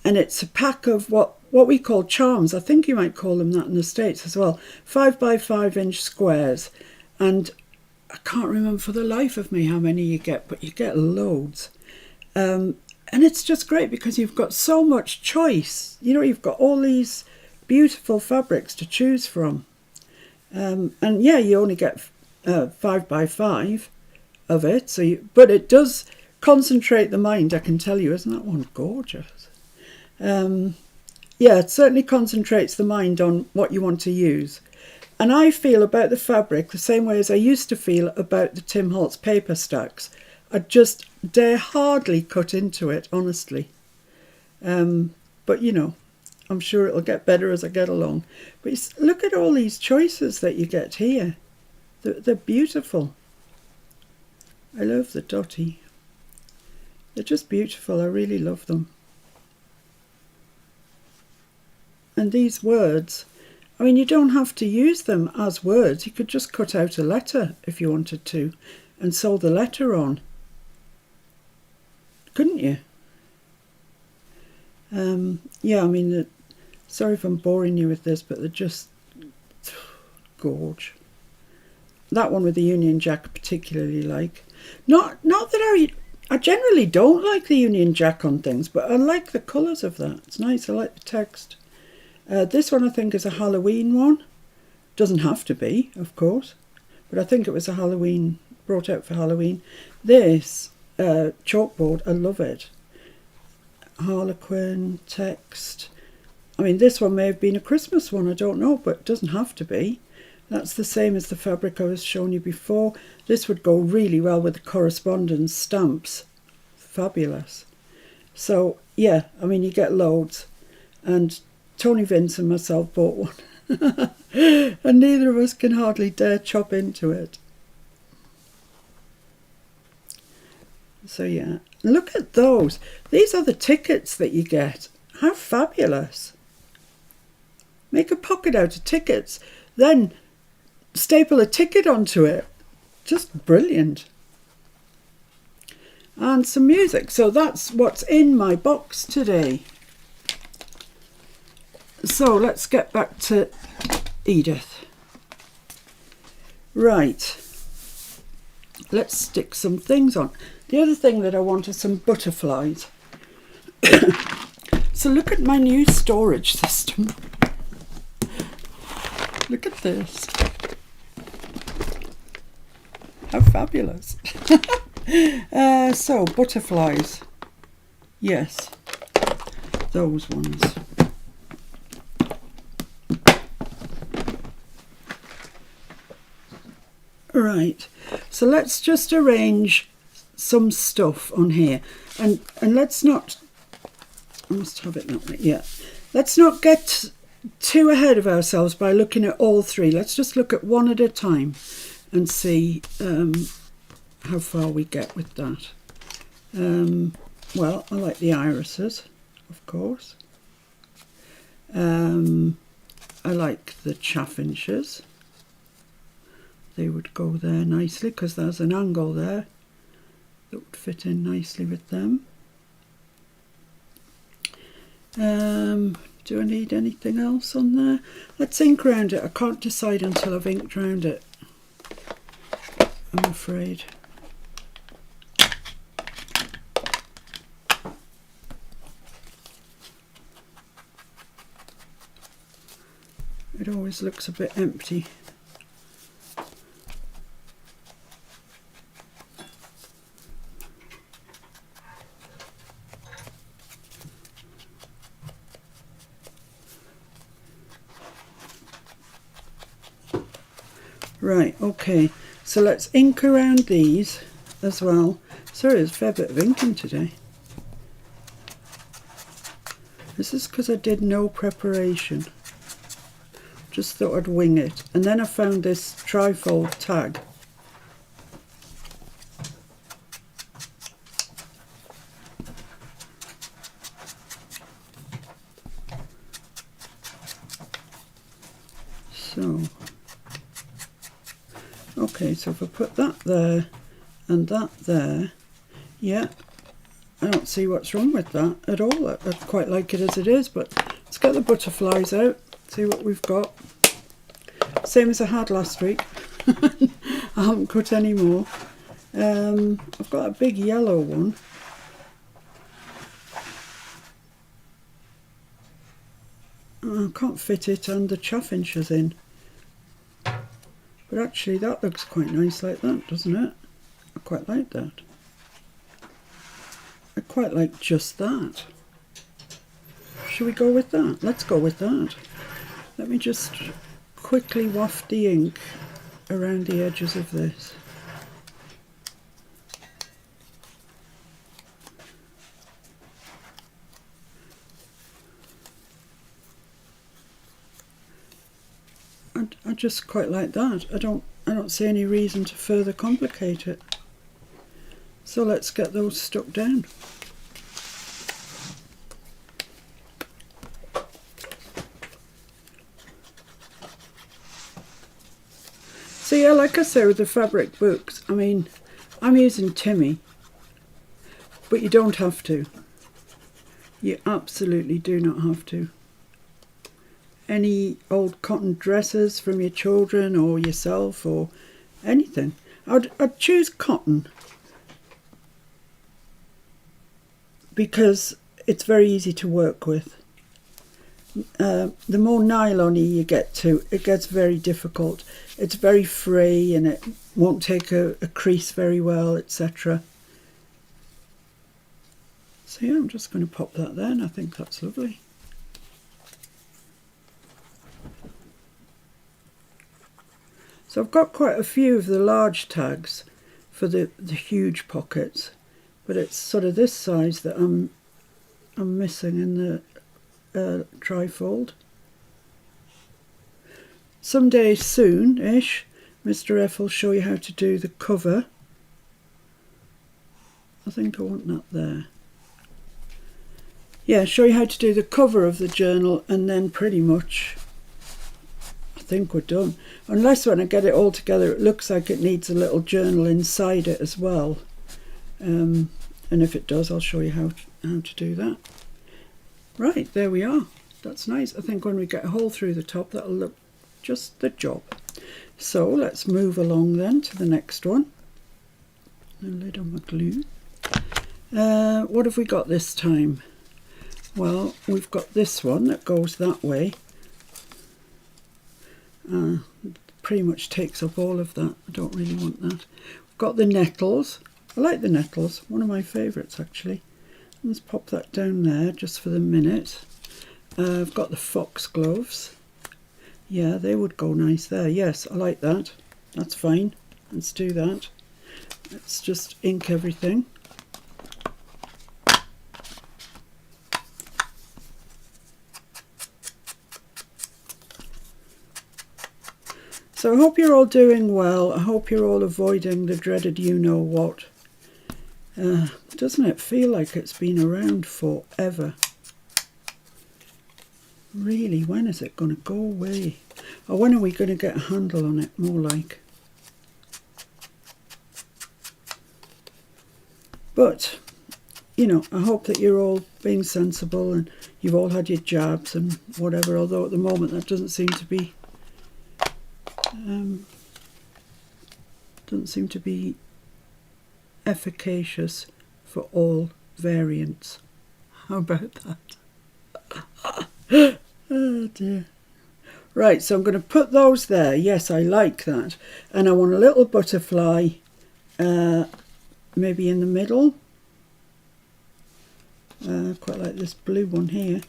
Speaker 1: and it's a pack of what we call charms. I think you might call them that in the States as well. 5 by 5 inch squares, and I can't remember for the life of me how many you get, but you get loads. And it's just great because you've got so much choice. You know, you've got all these beautiful fabrics to choose from. And yeah, you only get 5 by 5 of it. But it does concentrate the mind, I can tell you. Isn't that one gorgeous? Yeah, it certainly concentrates the mind on what you want to use. And I feel about the fabric the same way as I used to feel about the Tim Holtz paper stacks. I just dare hardly cut into it, honestly. But, you know, I'm sure it'll get better as I get along. But look at all these choices that you get here. They're beautiful. I love the dotty. They're just beautiful. I really love them. And these words, I mean, you don't have to use them as words. You could just cut out a letter if you wanted to and sew the letter on. Couldn't you? Yeah, I mean, sorry if I'm boring you with this, but they're just gorge. That one with the Union Jack I particularly like. Not that I generally don't like the Union Jack on things, but I like the colours of that. It's nice. I like the text. This one I think is a Halloween one. Doesn't have to be, of course, but I think it was a Halloween, brought out for Halloween. This chalkboard, I love it. Harlequin text. I mean, this one may have been a Christmas one, I don't know, but it doesn't have to be. That's the same as the fabric I was showing you before. This would go really well with the correspondence stamps. Fabulous. So, yeah, I mean, you get loads. And Tony Vince and myself bought one. And neither of us can hardly dare chop into it. So, yeah. Look at those. These are the tickets that you get. How fabulous. Make a pocket out of tickets. Then staple a ticket onto it. Just brilliant. And some music. So that's what's in my box today. So let's get back to Edith. Right. Let's stick some things on. The other thing that I want are some butterflies. So look at my new storage system. Look at this. How fabulous. So, butterflies. Yes, those ones. Right, so let's just arrange some stuff on here. And let's not, I must have it that way, yeah. Let's not get too ahead of ourselves by looking at all three. Let's just look at one at a time and see how far we get with that. Well, I like the irises, of course. I like the chaffinches. They would go there nicely because there's an angle there that would fit in nicely with them. Do I need anything else on there? Let's ink round it. I can't decide until I've inked round it, I'm afraid. It always looks a bit empty. Right, okay, so let's ink around these as well. Sorry, there's a fair bit of inking today. This is because I did no preparation. Just thought I'd wing it. And then I found this trifold tag. So, okay, so if I put that there and that there, yeah, I don't see what's wrong with that at all. I quite like it as it is, but let's get the butterflies out, see what we've got. Same as I had last week. I haven't cut any more. I've got a big yellow one. I can't fit it and the chaffinches in. But actually that looks quite nice like that, doesn't it? I quite like that. I quite like just that. Shall we go with that? Let's go with that. Let me just quickly waft the ink around the edges of this. I just quite like that. I don't see any reason to further complicate it. So let's get those stuck down. So yeah, like I say with the fabric books, I mean, I'm using Timmy, but you don't have to. You absolutely do not have to. Any old cotton dresses from your children or yourself or anything. I'd choose cotton because it's very easy to work with. The more nylon-y you get to, it gets very difficult. It's very free and it won't take a crease very well, etc. So yeah, I'm just going to pop that there and I think that's lovely. So I've got quite a few of the large tags for the huge pockets, but it's sort of this size that I'm missing in the trifold. Someday soon-ish, Mr. F will show you how to do the cover. I think I want that there. Yeah, show you how to do the cover of the journal and then pretty much I think we're done. Unless when I get it all together it looks like it needs a little journal inside it as well. And if it does, I'll show you how to do that. Right, there we are. That's nice. I think when we get a hole through the top, that'll look just the job. So let's move along then to the next one. A lid on my glue. What have we got this time? Well, we've got this one that goes that way. Pretty much takes up all of that. I don't really want that. We've got the nettles. I like the nettles. One of my favourites actually. Let's pop that down there just for the minute. I've got the foxgloves. Yeah, they would go nice there. Yes, I like that. That's fine. Let's do that. Let's just ink everything. So I hope you're all doing well. I hope you're all avoiding the dreaded you-know-what. Doesn't it feel like it's been around forever? Really, when is it going to go away? Or when are we going to get a handle on it, more like? But, you know, I hope that you're all being sensible and you've all had your jabs and whatever, although at the moment that doesn't seem to be efficacious for all variants. How about that? Oh dear. Right, so I'm going to put those there. Yes, I like that. And I want a little butterfly maybe in the middle. Quite like this blue one here.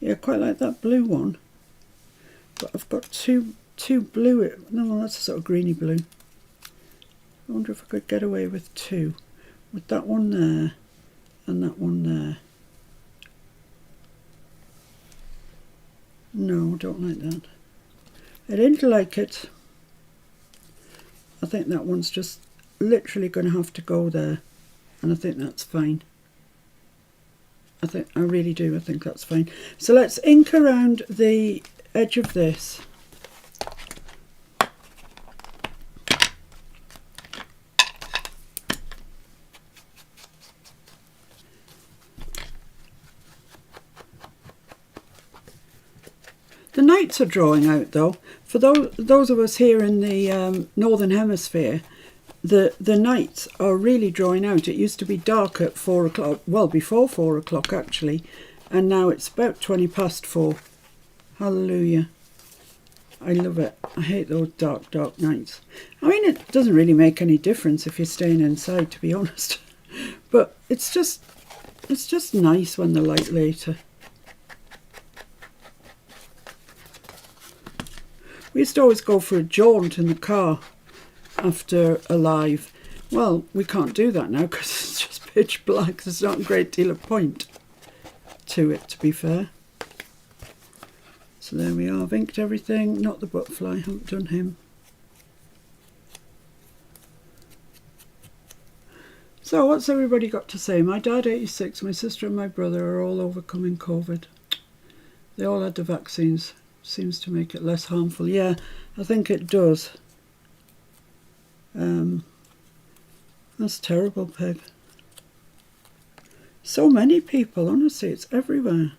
Speaker 1: Yeah, quite like that blue one. But I've got two blue. No, that's a sort of greeny blue. I wonder if I could get away with two. With that one there and that one there. No, I don't like that. I didn't like it. I think that one's just literally going to have to go there. And I think that's fine. I really do. I think that's fine. So let's ink around the edge of this. The nights are drawing out though. For those of us here in the Northern Hemisphere, the nights are really drawing out. It used to be dark at 4 o'clock, well before 4 o'clock actually, and now it's about 20 past 4. Hallelujah. I love it. I hate those dark nights. I mean, it doesn't really make any difference if you're staying inside, to be honest. But it's just nice when the light later. We used to always go for a jaunt in the car after a live. Well, we can't do that now because it's just pitch black. There's not a great deal of point to it, to be fair. So there we are. I've inked everything. Not the butterfly. I haven't done him. So what's everybody got to say? My dad, 86, my sister and my brother are all overcoming COVID. They all had the vaccines. seems to make it less harmful. Yeah, I think it does. That's terrible, Peg. So many people, honestly, it's everywhere.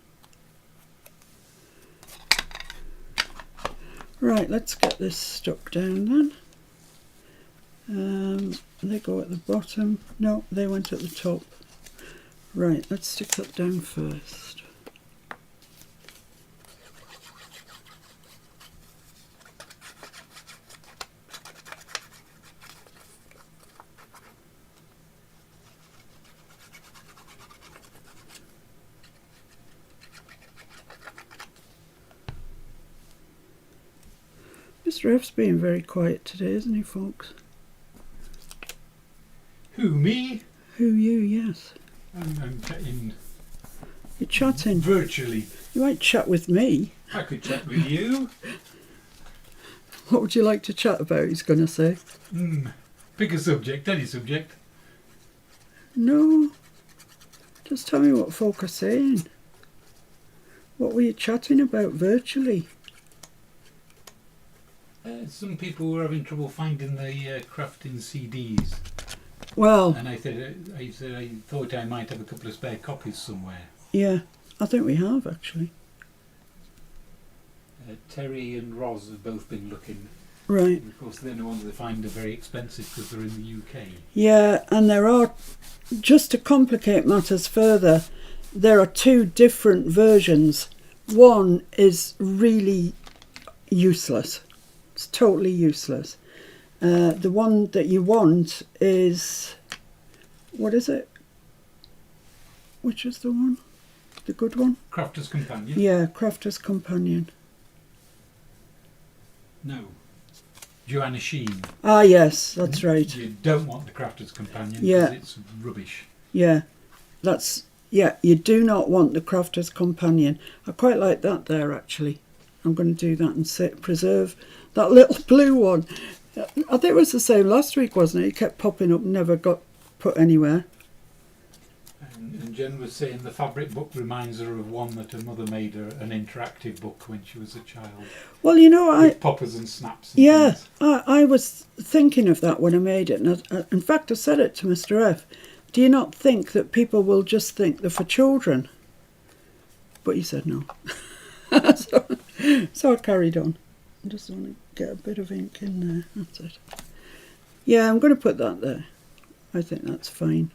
Speaker 1: Right, let's get this stuck down then. They go at the bottom. No, they went at the top. Right, let's stick that down first. Mr. F's being very quiet today, isn't he, folks?
Speaker 2: Who, me?
Speaker 1: Who, you, yes.
Speaker 2: I'm chatting.
Speaker 1: You're chatting.
Speaker 2: Virtually.
Speaker 1: You might chat with me.
Speaker 2: I could chat with you.
Speaker 1: What would you like to chat about, he's going to say.
Speaker 2: Pick a subject, any subject.
Speaker 1: No. Just tell me what folk are saying. What were you chatting about virtually?
Speaker 2: Some people were having trouble finding the crafting CDs.
Speaker 1: Well,
Speaker 2: And I thought I might have a couple of spare copies somewhere.
Speaker 1: yeah, I think we have actually.
Speaker 2: Terry and Roz have both been looking.
Speaker 1: Right.
Speaker 2: And of course, they're the ones they find are very expensive because they're in the UK.
Speaker 1: Yeah, and there are, just to complicate matters further, there are two different versions. One is really useless. It's totally useless. The one that you want is, what is it? Which is the one? The good one?
Speaker 2: Crafter's Companion?
Speaker 1: Yeah, Crafter's Companion.
Speaker 2: No. Joanna Sheen.
Speaker 1: Ah, yes, that's right.
Speaker 2: You don't want the Crafter's Companion because
Speaker 1: Yeah.
Speaker 2: it's rubbish.
Speaker 1: Yeah, you do not want the Crafter's Companion. I quite like that there, actually. I'm going to do that and preserve that little blue one. I think it was the same last week, wasn't it? It kept popping up, never got put anywhere.
Speaker 2: And Jen was saying the fabric book reminds her of one that her mother made her, an interactive book when she was a child.
Speaker 1: Well, you know,
Speaker 2: With poppers and snaps and things.
Speaker 1: I was thinking of that when I made it. And in fact, I said it to Mr. F. Do you not think that people will just think they're for children? But he said no. So I carried on. I just want to get a bit of ink in there. That's it. Yeah, I'm going to put that there. I think that's fine.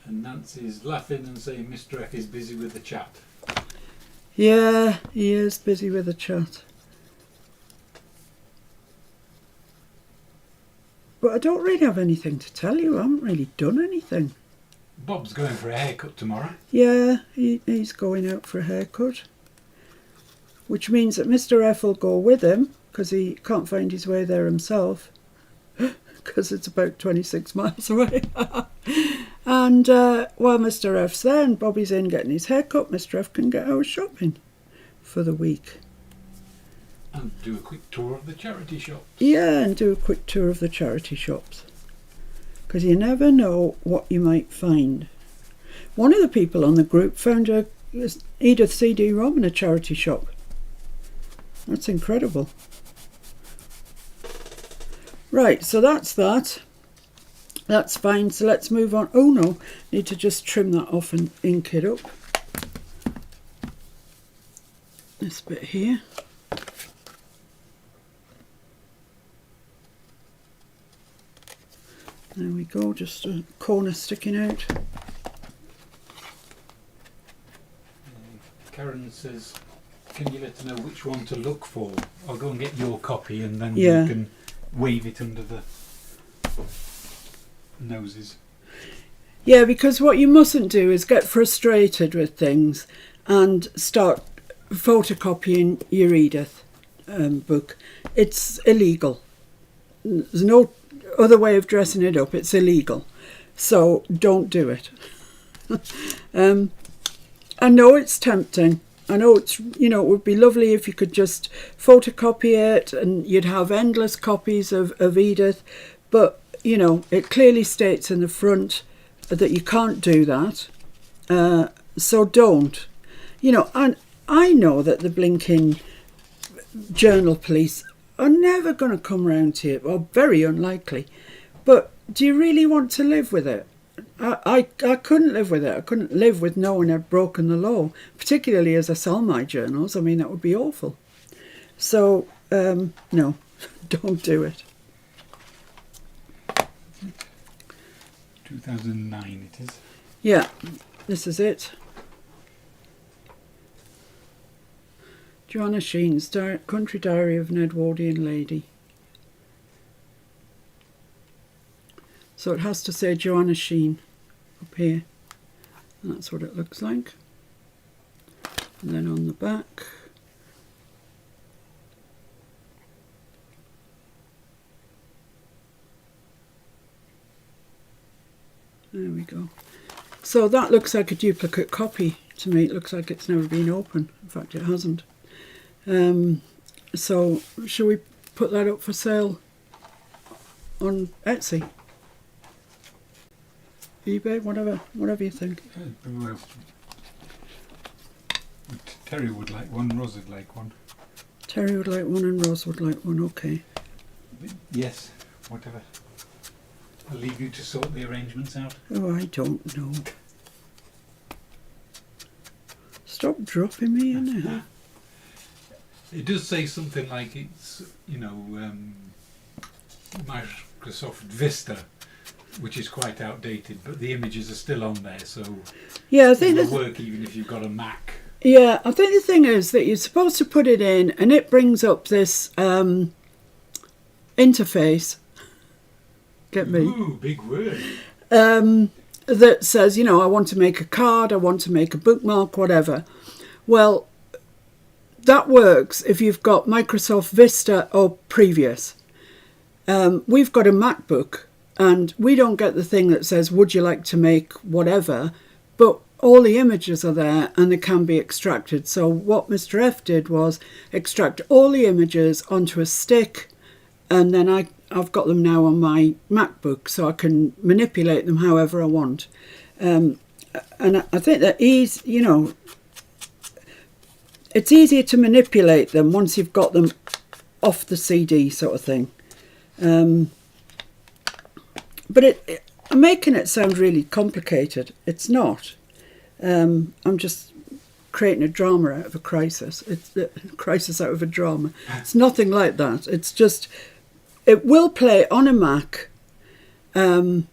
Speaker 2: And Nancy's laughing and saying Mr. F is busy with the chat.
Speaker 1: Yeah, he is busy with the chat. But I don't really have anything to tell you. I haven't really done anything.
Speaker 2: Bob's going for a haircut tomorrow.
Speaker 1: Yeah, he's going out for a haircut. Which means that Mr. F will go with him because he can't find his way there himself because it's about 26 miles away. And while Mr. F's there and Bobby's in getting his haircut, Mr. F can get out shopping for the week.
Speaker 2: And do a quick tour of the charity shops.
Speaker 1: Yeah, and do a quick tour of the charity shops. Because you never know what you might find. One of the people on the group found a Edith CD-ROM in a charity shop. That's incredible. Right, so that's that. That's fine, so let's move on. Oh no, need to just trim that off and ink it up. This bit here. There we go, just a corner sticking out.
Speaker 2: Karen says, can you let her know which one to look for? I'll go and get your copy and then
Speaker 1: Yeah.
Speaker 2: you can wave it under the noses.
Speaker 1: Yeah, because what you mustn't do is get frustrated with things and start photocopying your Edith book. It's illegal. There's no other way of dressing it up. It's illegal. So don't do it. I know it's tempting. I know it's, it would be lovely if you could just photocopy it and you'd have endless copies of Edith. But, it clearly states in the front that you can't do that. So don't. And I know that the blinking journal police are never going to come round to you, or very unlikely. But do you really want to live with it? I couldn't live with it. I couldn't live with knowing I'd broken the law, particularly as I sell my journals. I mean, that would be awful. So, no, don't do it.
Speaker 2: 2009 it is.
Speaker 1: Yeah, this is it. Joanna Sheen's Country Diary of an Edwardian Lady. So it has to say Joanna Sheen up here. And that's what it looks like. And then on the back, there we go. So that looks like a duplicate copy to me. It looks like it's never been opened. In fact, it hasn't. So shall we put that up for sale on Etsy? eBay, whatever you think.
Speaker 2: Well, Terry would like one, Rose would like one.
Speaker 1: Terry would like one and Rose would like one, okay.
Speaker 2: Yes, whatever. I'll leave you to sort the arrangements out.
Speaker 1: Oh, I don't know. Stop dropping me in there.
Speaker 2: It does say something like it's, Microsoft Vista, which is quite outdated, but the images are still on there, so
Speaker 1: yeah, I think
Speaker 2: it will work even if you've got a Mac.
Speaker 1: Yeah, I think the thing is that you're supposed to put it in, and it brings up this interface. Get me?
Speaker 2: Ooh, big word.
Speaker 1: That says, I want to make a card, I want to make a bookmark, whatever. Well, that works if you've got Microsoft Vista or previous. We've got a MacBook, and we don't get the thing that says, would you like to make whatever? But all the images are there and they can be extracted. So what Mr. F did was extract all the images onto a stick, and then I've got them now on my MacBook, so I can manipulate them however I want. And I think that it's easier to manipulate them once you've got them off the CD sort of thing. But I'm making it sound really complicated. It's not. I'm just creating a drama out of a crisis. It's a crisis out of a drama. It's nothing like that. It's just, it will play on a Mac, or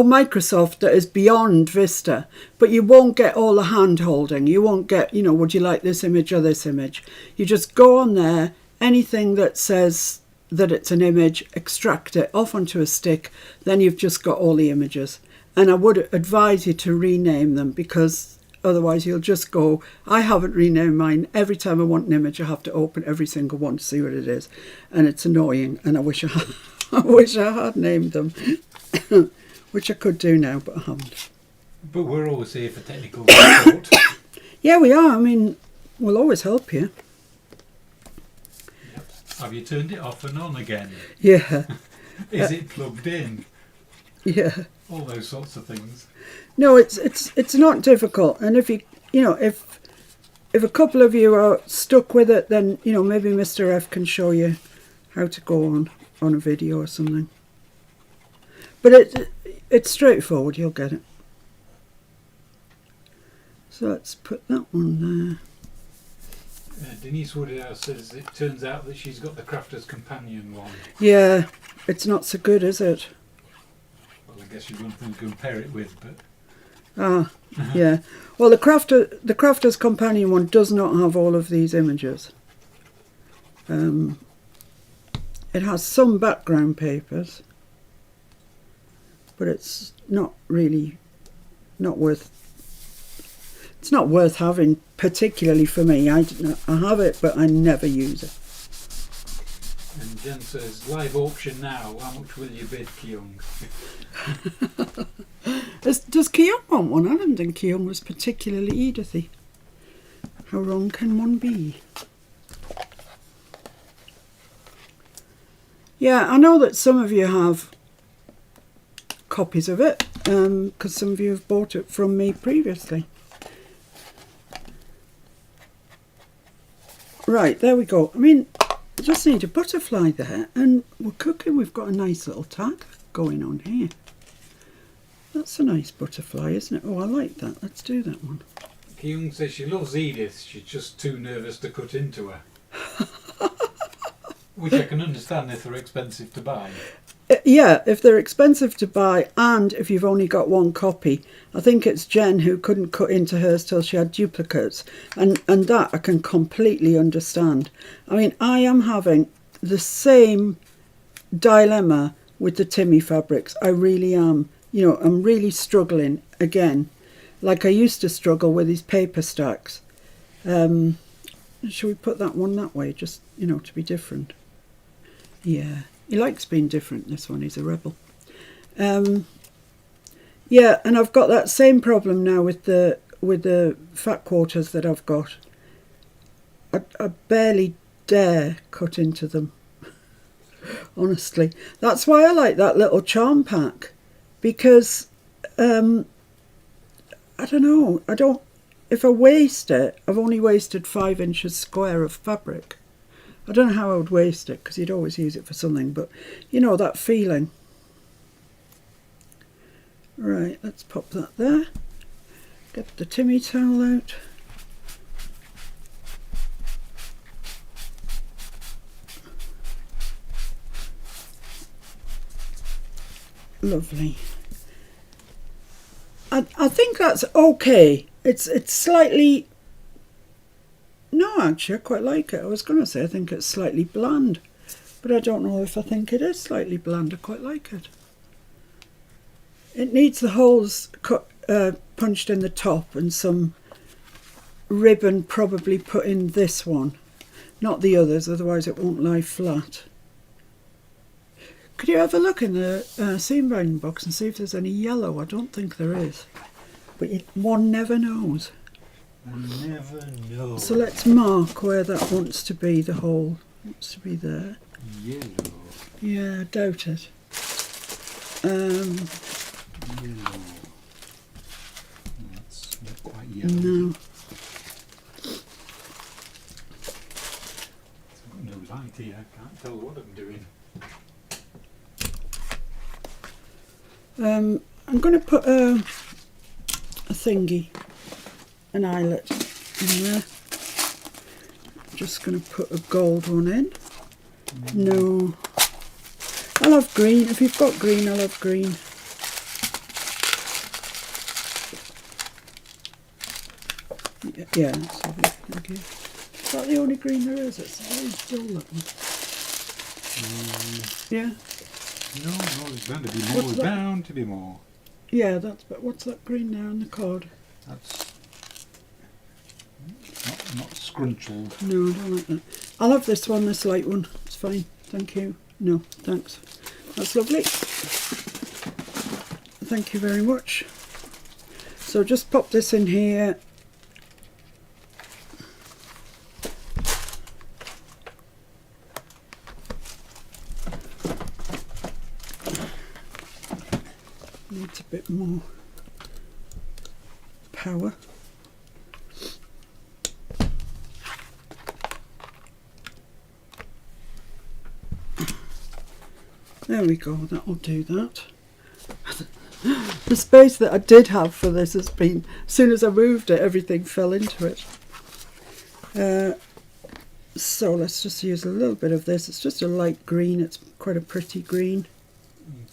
Speaker 1: Microsoft that is beyond Vista, but you won't get all the hand holding. You won't get, would you like this image or this image? You just go on there, anything that says that it's an image, extract it off onto a stick, then you've just got all the images. And I would advise you to rename them, because otherwise you'll just go, I haven't renamed mine. Every time I want an image, I have to open every single one to see what it is. And it's annoying, and I wish I had named them. Which I could do now, but I haven't.
Speaker 2: But we're always here for technical support.
Speaker 1: Yeah, we are. I mean, we'll always help you.
Speaker 2: Yep. Have you turned it off and on again?
Speaker 1: Yeah.
Speaker 2: Is it plugged in?
Speaker 1: Yeah.
Speaker 2: All those sorts of things.
Speaker 1: No, it's not difficult. And if if a couple of you are stuck with it, then maybe Mr. F can show you how to go on a video or something. But it's straightforward, you'll get it. So let's put that one there.
Speaker 2: Denise Woodhouse says it turns out that she's got the Crafter's Companion one.
Speaker 1: Yeah, it's not so good, is it?
Speaker 2: Well, I guess you wouldn't compare it with, but...
Speaker 1: Ah, yeah. Well, the Crafter's Companion one does not have all of these images. It has some background papers, but it's not worth having, particularly for me. I have it, but I never use it.
Speaker 2: And Jen says, live auction now, how much will you bid, Kyung?
Speaker 1: Does Kyung want one? I didn't think Kyung was particularly Edithy. How wrong can one be? Yeah, I know that some of you have copies of it, because some of you have bought it from me previously. Right, there we go. I mean, I just need a butterfly there, and we're cooking. We've got a nice little tag going on here. That's a nice butterfly, isn't it? Oh, I like that. Let's do that one.
Speaker 2: Kyung says she loves Edith, she's just too nervous to cut into her. Which I can understand if they're expensive to buy.
Speaker 1: Yeah, if they're expensive to buy and if you've only got one copy. I think it's Jen who couldn't cut into hers till she had duplicates. And that I can completely understand. I mean, I am having the same dilemma with the Timmy fabrics. I really am. You know, I'm really struggling again. Like I used to struggle with these paper stacks. Should we put that one that way, just, you know, to be different? Yeah, he likes being different, this one. He's a rebel. Yeah, and I've got that same problem now with the fat quarters that I've got. I barely dare cut into them. Honestly. That's why I like that little charm pack. Because, I don't know, if I waste it, I've only wasted 5 inches square of fabric. I don't know how I would waste it, because you'd always use it for something, but you know that feeling. Right, let's pop that there. Get the Timmy towel out. Lovely. I think that's okay. It's slightly... No, actually, I quite like it. I was going to say I think it's slightly bland. But I don't know if I think it is slightly bland. I quite like it. It needs the holes punched in the top and some ribbon probably put in this one. Not the others, otherwise it won't lie flat. Could you have a look in the seam binding box and see if there's any yellow? I don't think there is. But one never knows.
Speaker 2: One never knows.
Speaker 1: So let's mark where that wants to be, the hole. Wants to be there.
Speaker 2: Yellow.
Speaker 1: Yeah, I doubt it.
Speaker 2: Yellow. That's not quite yellow.
Speaker 1: No.
Speaker 2: It's got no light here. I can't tell what I'm doing.
Speaker 1: I'm going to put a thingy, an eyelet in there. Just going to put a gold one in. No. I love green. If you've got green, I love green. Yeah, that's lovely. Thank you. Is that the only green there is? It's very dull, that one. Yeah.
Speaker 2: No, there's bound to be more. There's bound to be more.
Speaker 1: Yeah, that's. But what's that green there on the card?
Speaker 2: That's not scrunchled.
Speaker 1: No, I don't like that. I'll have this one, this light one. It's fine. Thank you. No, thanks. That's lovely. Thank you very much. So just pop this in here. Needs a bit more power. There we go, that'll do that. The space that I did have for this has been, as soon as I moved it, everything fell into it. So let's just use a little bit of this. It's just a light green, it's quite a pretty green.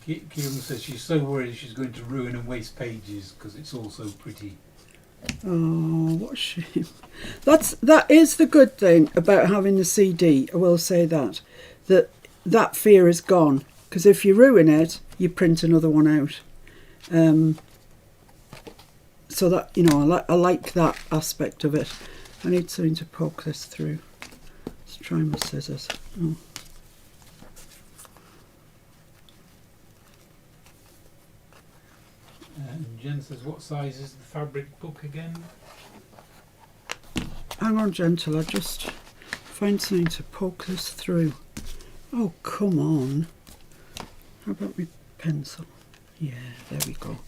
Speaker 2: Kim says she's so worried she's going to ruin and waste pages because it's all so pretty.
Speaker 1: Oh, what a shame. That is the good thing about having the CD, I will say that fear is gone. Because if you ruin it, you print another one out. So that, you know, I like that aspect of it. I need something to poke this through. Let's try my scissors. Oh.
Speaker 2: Jen says, what size is the fabric book again?
Speaker 1: Hang on, gentle. I just find something to poke this through. Oh, come on. How about my pencil? Yeah, there we go.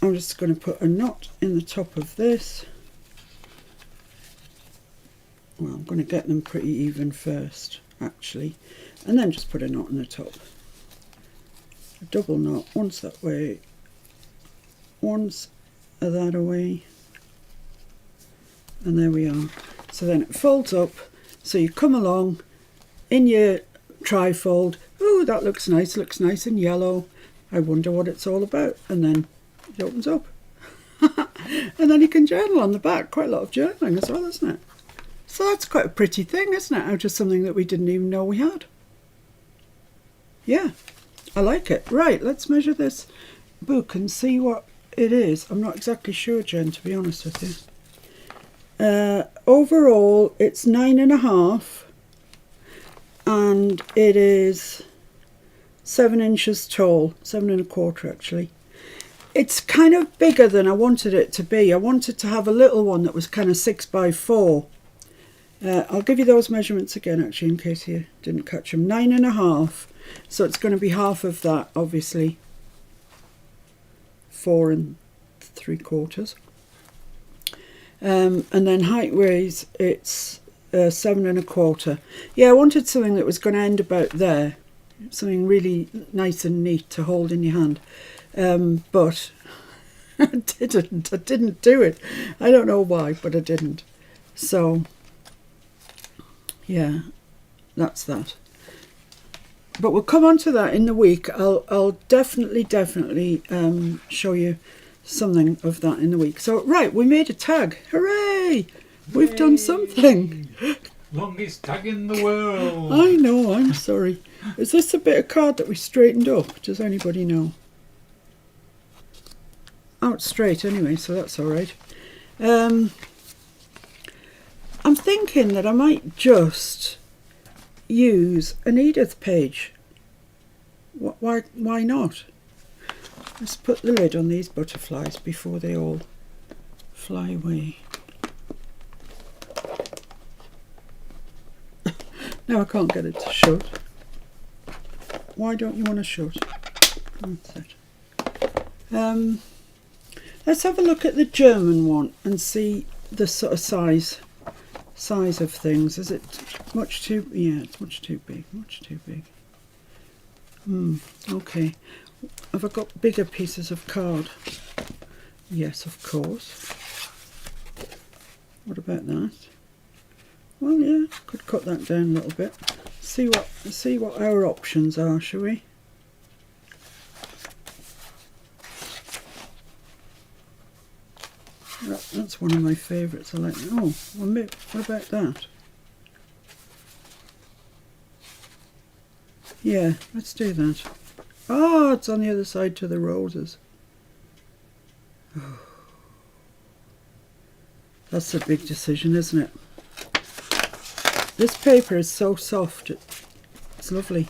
Speaker 1: I'm just going to put a knot in the top of this. Well, I'm going to get them pretty even first, actually, and then just put a knot in the top. A double knot, once that way, once that away, and there we are. So then it folds up, so you come along in your trifold. Oh, that looks nice and yellow. I wonder what it's all about. And then it opens up. And then you can journal on the back. Quite a lot of journaling as well, isn't it? So that's quite a pretty thing, isn't it? Out of something that we didn't even know we had. Yeah, I like it. Right, let's measure this book and see what it is. I'm not exactly sure, Jen, to be honest with you. Overall, it's 9.5, and it is 7 inches tall, 7.25 actually. It's kind of bigger than I wanted it to be. I wanted to have a little one that was kind of 6x4. I'll give you those measurements again, actually, in case you didn't catch them. 9.5, so it's going to be half of that, obviously. 4 3/4. And then height-wise, it's 7.25. Yeah, I wanted something that was going to end about there. Something really nice and neat to hold in your hand. But I didn't do it. I don't know why, but I didn't. So, yeah, that's that. But we'll come on to that in the week. I'll definitely show you something of that in the week. So, right, we made a tag. Hooray! We've done something.
Speaker 2: Longest tag in the world.
Speaker 1: I know, I'm sorry. Is this a bit of card that we straightened up? Does anybody know? Oh, it's straight anyway, so that's all right. I'm thinking that I might just use an Edith page. Why not? Let's put the lid on these butterflies before they all fly away. Now I can't get it to shut. Why don't you want to shut? That's it. Let's have a look at the German one and see the sort of size of things. Is it much too? Yeah, it's much too big. Much too big. Okay. Have I got bigger pieces of card? Yes, of course. What about that? Well, yeah, could cut that down a little bit. See what our options are, shall we? That's one of my favourites. I like. Oh, well, what about that? Yeah, let's do that. Oh, it's on the other side to the roses. Oh. That's a big decision, isn't it? This paper is so soft. It's lovely.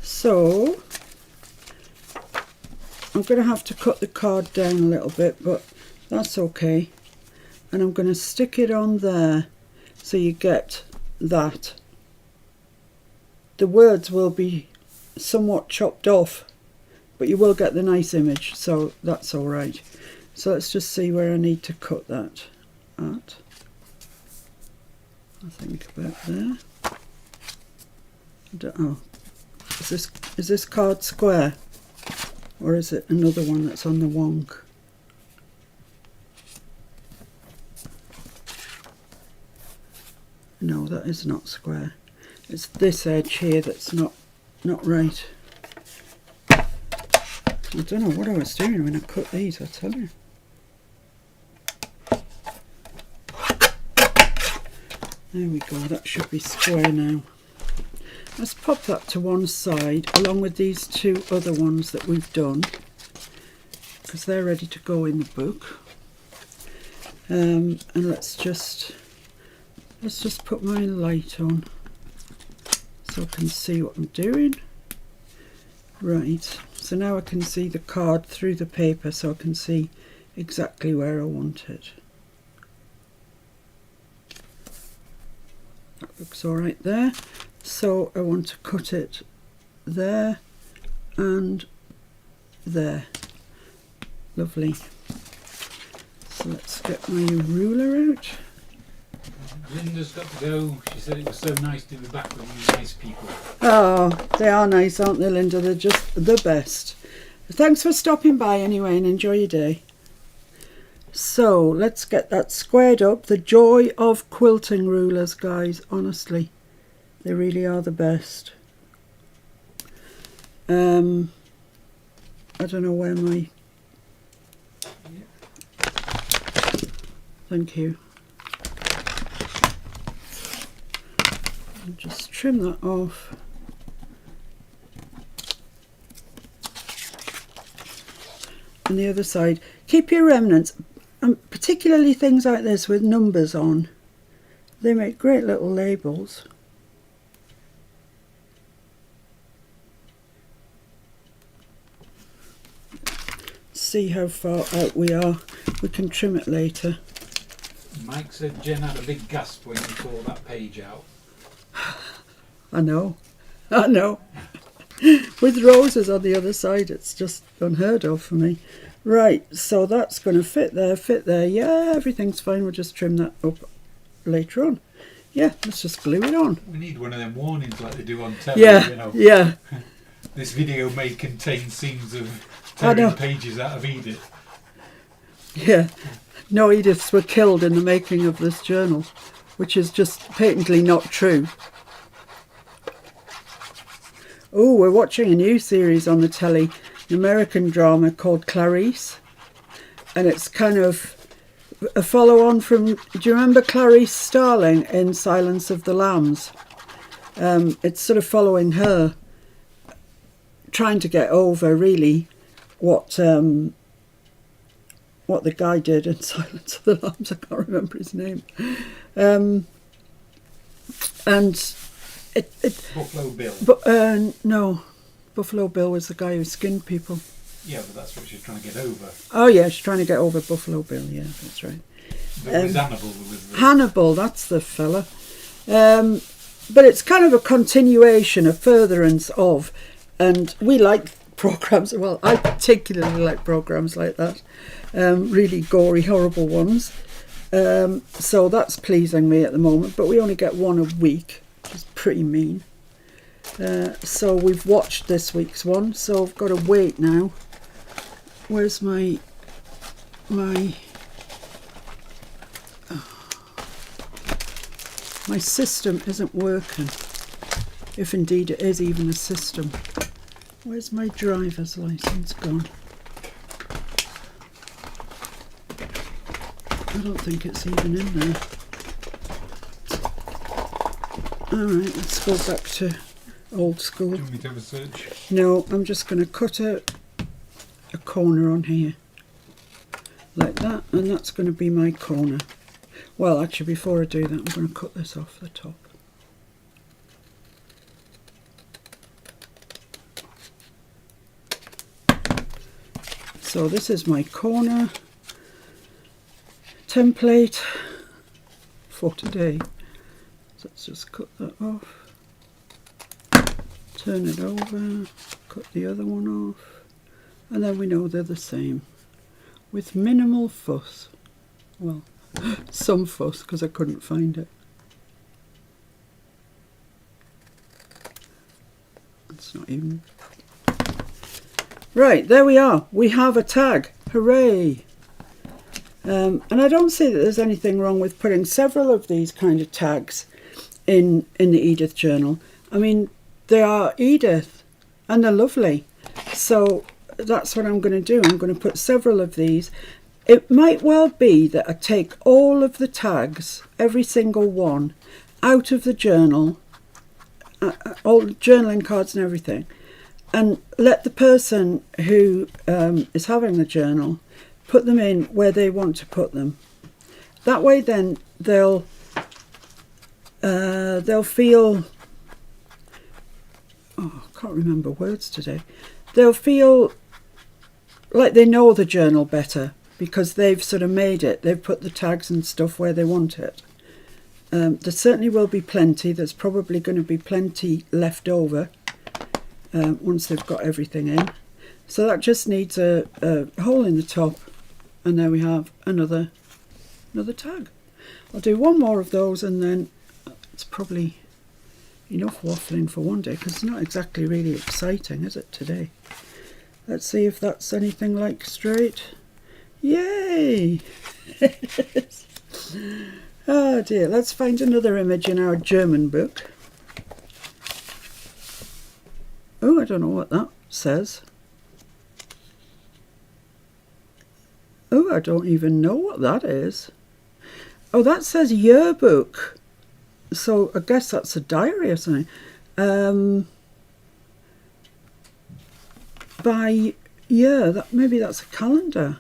Speaker 1: So, I'm going to have to cut the card down a little bit, but that's okay. And I'm going to stick it on there so you get that. The words will be somewhat chopped off, but you will get the nice image, so that's all right. So let's just see where I need to cut that at. I think about there. Oh, is this card square, or is it another one that's on the wonk? No, that is not square. It's this edge here that's not right. I don't know what I was doing when I cut these, I tell you. There we go, that should be square now. Let's pop that to one side along with these two other ones that we've done, because they're ready to go in the book. And let's just put my light on so I can see what I'm doing. Right, so now I can see the card through the paper, so I can see exactly where I want it. That looks all right there. So I want to cut it there and there. Lovely. So let's get my ruler out.
Speaker 2: Linda's got to go. She said it was so nice to be back with you nice people.
Speaker 1: Oh, they are nice, aren't they, Linda? They're just the best. Thanks for stopping by anyway, and enjoy your day. So let's get that squared up. The joy of quilting rulers, guys, honestly. They really are the best. I don't know where my... Thank you. I'll just trim that off. And the other side. Keep your remnants, and particularly things like this with numbers on. They make great little labels. See how far out we are. We can trim it later.
Speaker 2: Mike said Jen had a big gasp when you tore that page out.
Speaker 1: I know. With roses on the other side, it's just unheard of for me. Right, so that's going to fit there. Yeah, everything's fine. We'll just trim that up later on. Yeah, let's just glue it on.
Speaker 2: We need one of them warnings like they do on telly,
Speaker 1: Yeah,
Speaker 2: you know.
Speaker 1: yeah.
Speaker 2: This video may contain scenes of tearing pages out of Edith.
Speaker 1: Yeah. No Ediths were killed in the making of this journal, which is just patently not true. Oh, we're watching a new series on the telly, an American drama called Clarice. And it's kind of a follow-on from, do you remember Clarice Starling in Silence of the Lambs? It's sort of following her, trying to get over, really, what the guy did in Silence of the Lambs. I can't remember his name. And
Speaker 2: Buffalo Bill.
Speaker 1: But no, Buffalo Bill was the guy who skinned people.
Speaker 2: Yeah, but that's what she's trying to get over.
Speaker 1: Oh yeah, she's trying to get over Buffalo Bill. Yeah, that's right.
Speaker 2: But it was Hannibal who was the...
Speaker 1: Hannibal, that's the fella. But it's kind of a continuation, a furtherance of, and we like programs. Well, I particularly like programs like that. Really gory, horrible ones. So that's pleasing me at the moment. But we only get one a week, which is pretty mean. So we've watched this week's one. So I've got to wait now. Where's my system isn't working, if indeed it is even a system. Where's my driver's license gone? I don't think it's even in there. Alright, let's go back to old school.
Speaker 2: Do you want me to have a search?
Speaker 1: No, I'm just going to cut a corner on here. Like that, and that's going to be my corner. Well, actually, before I do that, I'm going to cut this off the top. So this is my corner template for today. So let's just cut that off. Turn it over, cut the other one off, and then we know they're the same. With minimal fuss. Well, some fuss, because I couldn't find it. It's not even... Right, there we are. We have a tag. Hooray! And I don't see that there's anything wrong with putting several of these kind of tags in the Edith journal. I mean, they are Edith, and they're lovely. So that's what I'm going to do. I'm going to put several of these. It might well be that I take all of the tags, every single one, out of the journal, all the journaling cards and everything, and let the person who is having the journal put them in where they want to put them. That way then they'll feel... Oh, I can't remember words today. They'll feel like they know the journal better, because they've sort of made it. They've put the tags and stuff where they want it. There certainly will be plenty. There's probably going to be plenty left over once they've got everything in. So that just needs a hole in the top And there we have another tag. I'll do one more of those and then it's probably enough waffling for one day, because it's not exactly really exciting, is it, today? Let's see if that's anything like straight. Yay! Oh dear, let's find another image in our German book. Oh, I don't know what that says. Oh, I don't even know what that is. Oh, that says yearbook. So I guess that's a diary or something. By year, maybe that's a calendar.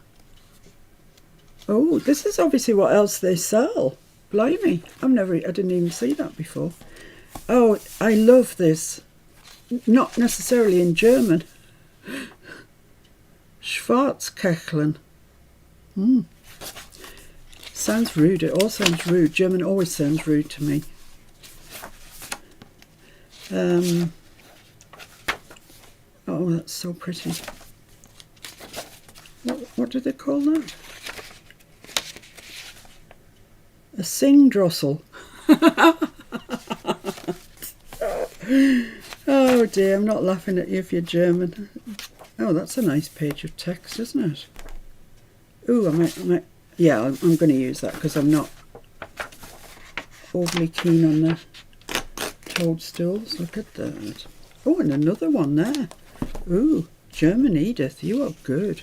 Speaker 1: Oh, this is obviously what else they sell. Blimey, I didn't even see that before. Oh, I love this. Not necessarily in German. Schwarzkecheln. Sounds rude. It all sounds rude. German always sounds rude to me. Oh, that's so pretty. What do they call that? A singdrossel. Oh dear, I'm not laughing at you if you're German. Oh, that's a nice page of text, isn't it? Ooh, yeah, I'm going to use that because I'm not overly keen on the toadstools. Look at that. Oh, and another one there. Ooh, German Edith, you are good.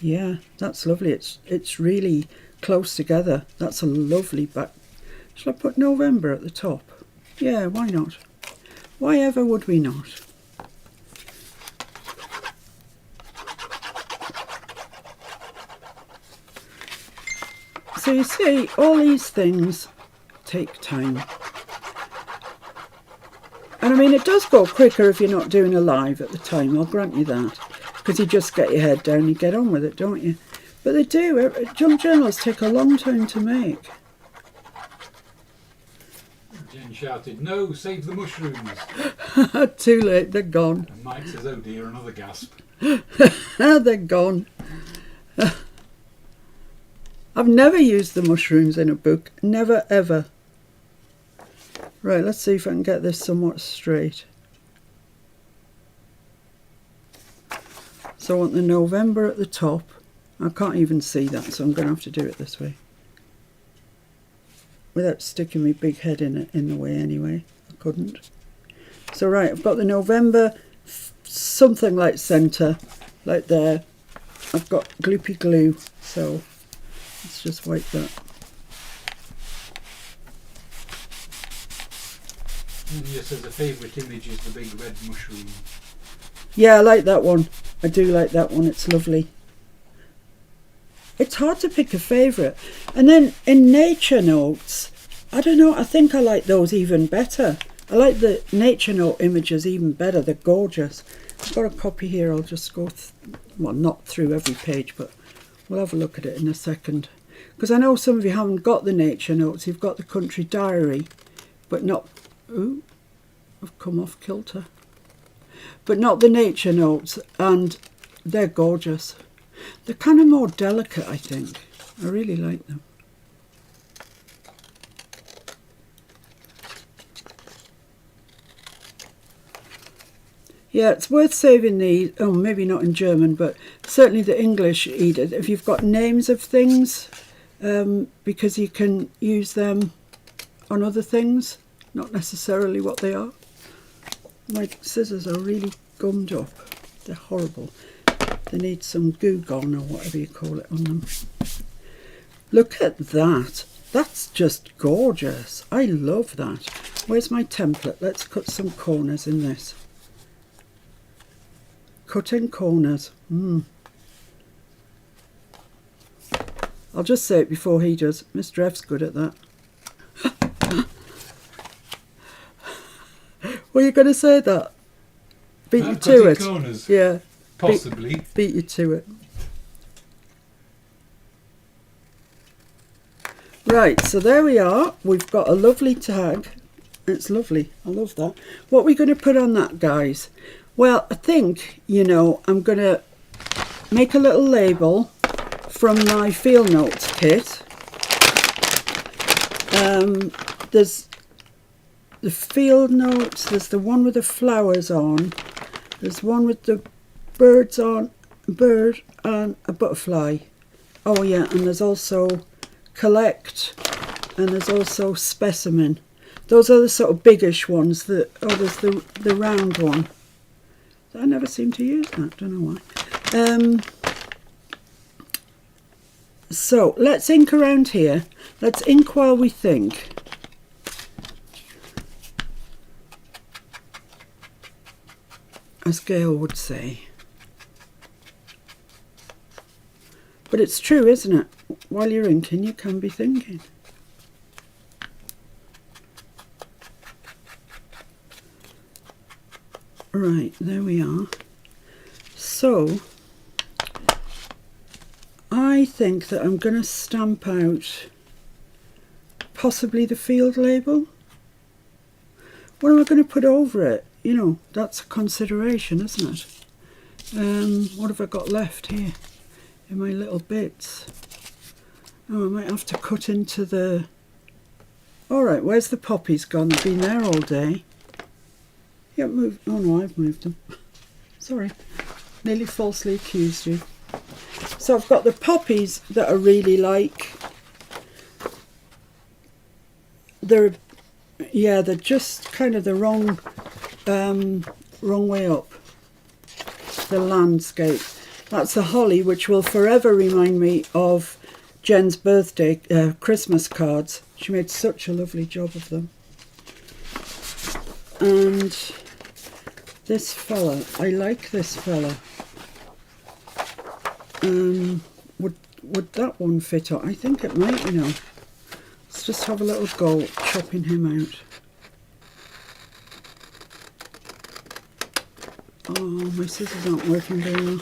Speaker 1: Yeah, that's lovely. It's really close together. That's a lovely back. Shall I put November at the top? Yeah, why not? Why ever would we not? So you see, all these things take time. And I mean, it does go quicker if you're not doing a live at the time, I'll grant you that. Because you just get your head down and you get on with it, don't you? But they do. Junk journals take a long time to make.
Speaker 2: Jen shouted, "No, save the mushrooms."
Speaker 1: Too late, they're gone.
Speaker 2: And Mike says, "Oh dear," another gasp.
Speaker 1: They're gone. I've never used the mushrooms in a book. Never, ever. Right, let's see if I can get this somewhat straight. So I want the November at the top. I can't even see that, so I'm going to have to do it this way. Without sticking my big head in it in the way anyway. I couldn't. So right, I've got the November, something like centre, like there. I've got gloopy glue, so let's just wipe that.
Speaker 2: And yes, as a favourite image is the big red mushroom.
Speaker 1: Yeah, I like that one. I do like that one. It's lovely. It's hard to pick a favourite. And then in nature notes, I don't know, I think I like those even better. I like the nature note images even better. They're gorgeous. I've got a copy here. I'll just go, well, not through every page, but we'll have a look at it in a second. Because I know some of you haven't got the nature notes. You've got the country diary, but not... Ooh, I've come off kilter. But not the nature notes, and they're gorgeous. They're kind of more delicate, I think. I really like them. Yeah, it's worth saving these. Oh, maybe not in German, but certainly the English, Edith, if you've got names of things, because you can use them on other things, not necessarily what they are. My scissors are really gummed up. They're horrible. They need some goo gone or whatever you call it on them. Look at that. That's just gorgeous. I love that. Where's my template? Let's cut some corners in this. Cutting corners. I'll just say it before he does. Mr. F's good at that. Were you going to say that? Beat you to it.
Speaker 2: Corners.
Speaker 1: Yeah.
Speaker 2: Possibly.
Speaker 1: Beat you to it. Right, so there we are. We've got a lovely tag. It's lovely. I love that. What are we going to put on that, guys? Well, I think, you know, I'm going to make a little label from my field notes kit. There's the field notes, there's the one with the flowers on, there's one with the birds on, bird and a butterfly. Oh yeah, and there's also collect, and there's also specimen. Those are the sort of biggish ones. There's the round one. I never seem to use that, don't know why. So let's ink around here. Let's ink while we think. As Gail would say. But it's true, isn't it? While you're inking, you can be thinking. Right, there we are. So, I think that I'm going to stamp out possibly the field label. What am I going to put over it? You know, that's a consideration, isn't it? What have I got left here in my little bits? Oh, I might have to cut into the... Alright, where's the poppies gone? They've been there all day. Yeah, moved. Oh no, I've moved them. Sorry, nearly falsely accused you. So I've got the poppies that I really like. They're just kind of the wrong way up the landscape. That's the holly, which will forever remind me of Jen's birthday Christmas cards. She made such a lovely job of them. And this fella, I like this fella. Would that one fit on? I think it might, you know. Let's just have a little go chopping him out. Oh, my scissors aren't working very well.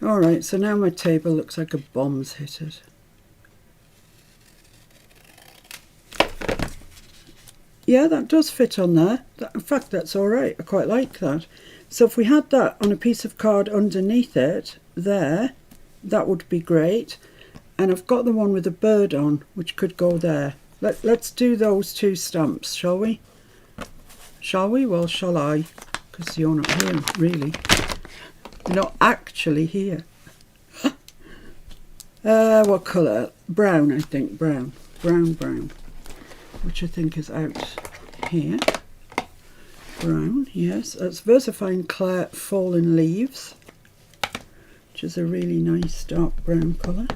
Speaker 1: Alright, so now my table looks like a bomb's hit it. Yeah, that does fit on there. In fact, that's alright. I quite like that. So if we had that on a piece of card underneath it, there, that would be great. And I've got the one with the bird on, which could go there. Let's do those two stamps, shall we? Shall we? Well, shall I? Because you're not here, really. You're not actually here. What colour? Brown, I think. Brown. Brown. Which I think is out here. Brown, yes. That's Versafine Claire Fallen Leaves, which is a really nice dark brown colour.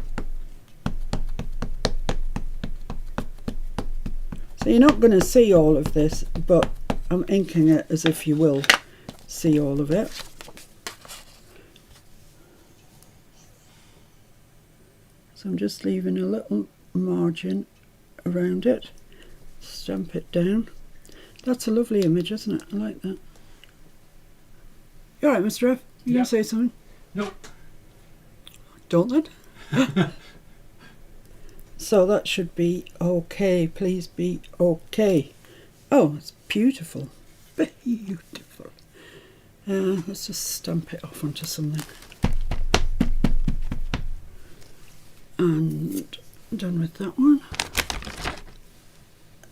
Speaker 1: So you're not going to see all of this, but I'm inking it as if you will see all of it. So I'm just leaving a little margin around it. Stamp it down. That's a lovely image, isn't it? I like that. You alright, Mr. F? You going to say something?
Speaker 2: Nope.
Speaker 1: Don't then? So that should be okay. Please be okay. Oh, it's beautiful. Beautiful. Let's just stamp it off onto something. And done with that one.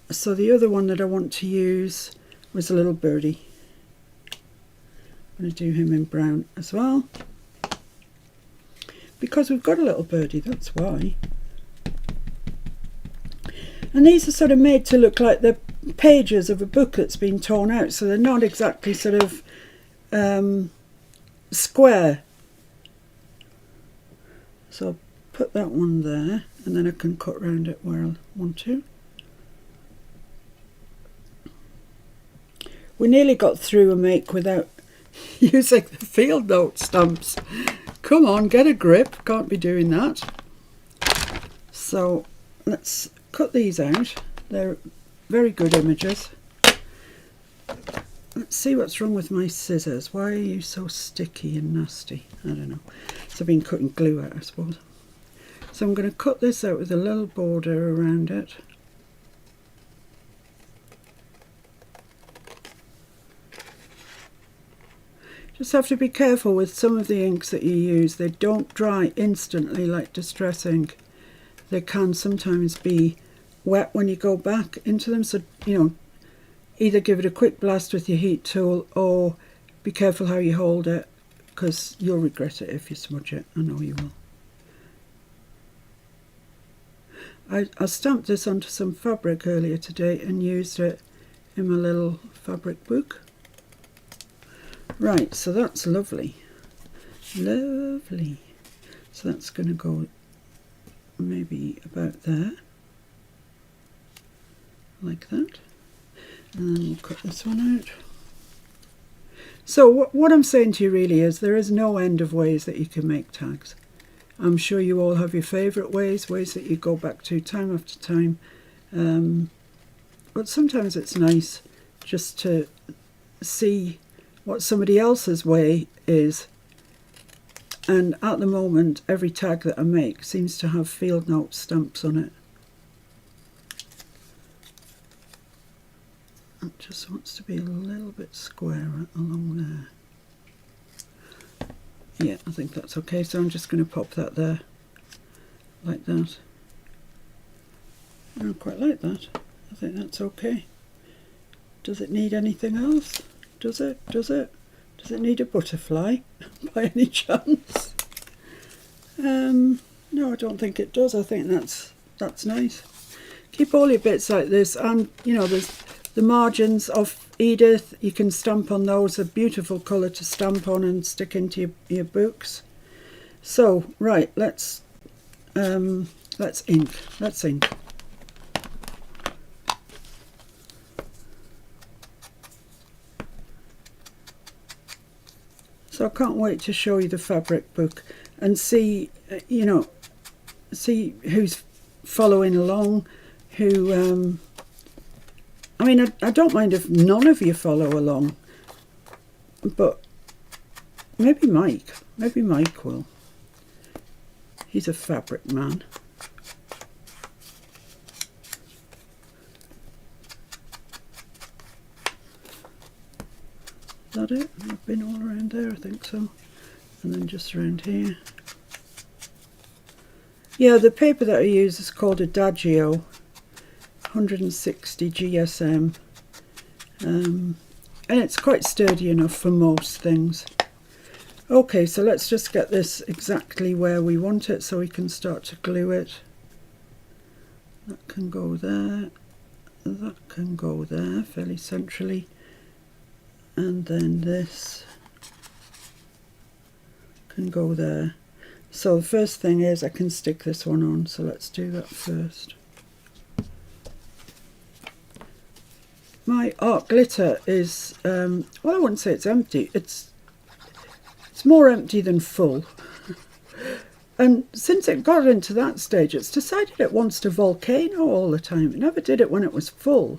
Speaker 1: So the other one that I want to use was a little birdie. I'm going to do him in brown as well. Because we've got a little birdie, that's why. And these are sort of made to look like the pages of a book that's been torn out, so they're not exactly sort of square. So I'll put that one there, and then I can cut round it where I want to. We nearly got through a make without using the field note stamps. Come on, get a grip. Can't be doing that. So let's cut these out. They're very good images. let's see what's wrong with my scissors. Why are you so sticky and nasty? I don't know. So I've been cutting glue out, I suppose. So I'm going to cut this out with a little border around it. Just have to be careful with some of the inks that you use. They don't dry instantly like distress ink. They can sometimes be wet when you go back into them. So, you know, either give it a quick blast with your heat tool or be careful how you hold it, because you'll regret it if you smudge it. I know you will. I stamped this onto some fabric earlier today and used it in my little fabric book. Right, so that's lovely. Lovely. So that's going to go maybe about there. Like that. And then we'll cut this one out. So what I'm saying to you really is there is no end of ways that you can make tags. I'm sure you all have your favourite ways that you go back to time after time. But sometimes it's nice just to see what somebody else's way is. And at the moment, every tag that I make seems to have field note stamps on it. It just wants to be a little bit squarer along there. Yeah, I think that's okay. So I'm just going to pop that there, like that. I don't quite like that. I think that's okay. Does it need anything else? Does it? Does it? Does it need a butterfly by any chance? No, I don't think it does. I think that's nice. Keep all your bits like this, and you know, there's the margins of Edith. You can stamp on those. A beautiful colour to stamp on and stick into your books. So right, let's ink. Let's ink. So I can't wait to show you the fabric book and see, you know, see who's following along, who, I mean, I don't mind if none of you follow along, but maybe Mike will. He's a fabric man. Is that it? I've been all around there, I think so. And then just around here. Yeah, the paper that I use is called Adagio, 160 GSM. And it's quite sturdy enough for most things. Okay, so let's just get this exactly where we want it so we can start to glue it. That can go there. That can go there fairly centrally. And then this can go there. So the first thing is I can stick this one on, so let's do that first. My art glitter is, well, I wouldn't say it's empty, it's more empty than full. And since it got into that stage, it's decided it wants to volcano all the time. It never did it when it was full,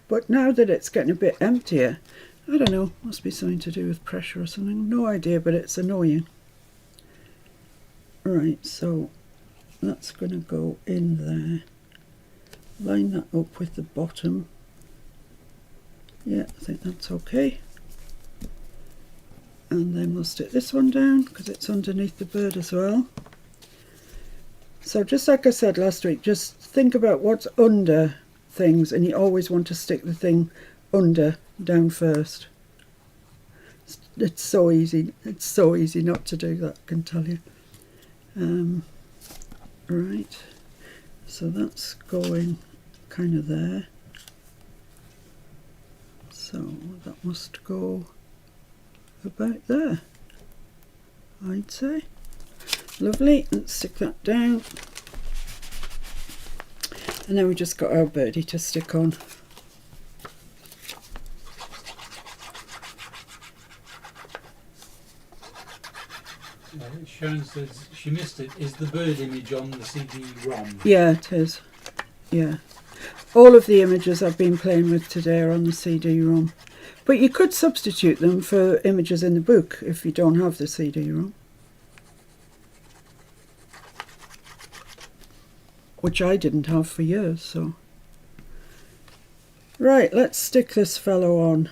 Speaker 1: but now that it's getting a bit emptier, I don't know, must be something to do with pressure or something, no idea, but it's annoying. Right, so that's going to go in there. Line that up with the bottom. Yeah, I think that's okay. And then we'll stick this one down because it's underneath the bird as well. So just like I said last week, just think about what's under things, and you always want to stick the thing under down first. It's so easy not to do that, I can tell you. Right, so that's going kind of there, so that must go about there, I'd say. Lovely, let's stick that down, and then we just got our birdie to stick on.
Speaker 2: Sharon says she missed it. Is the bird image on the CD-ROM?
Speaker 1: Yeah, it is. Yeah. All of the images I've been playing with today are on the CD-ROM. But you could substitute them for images in the book if you don't have the CD-ROM. Which I didn't have for years, so. Right, let's stick this fellow on.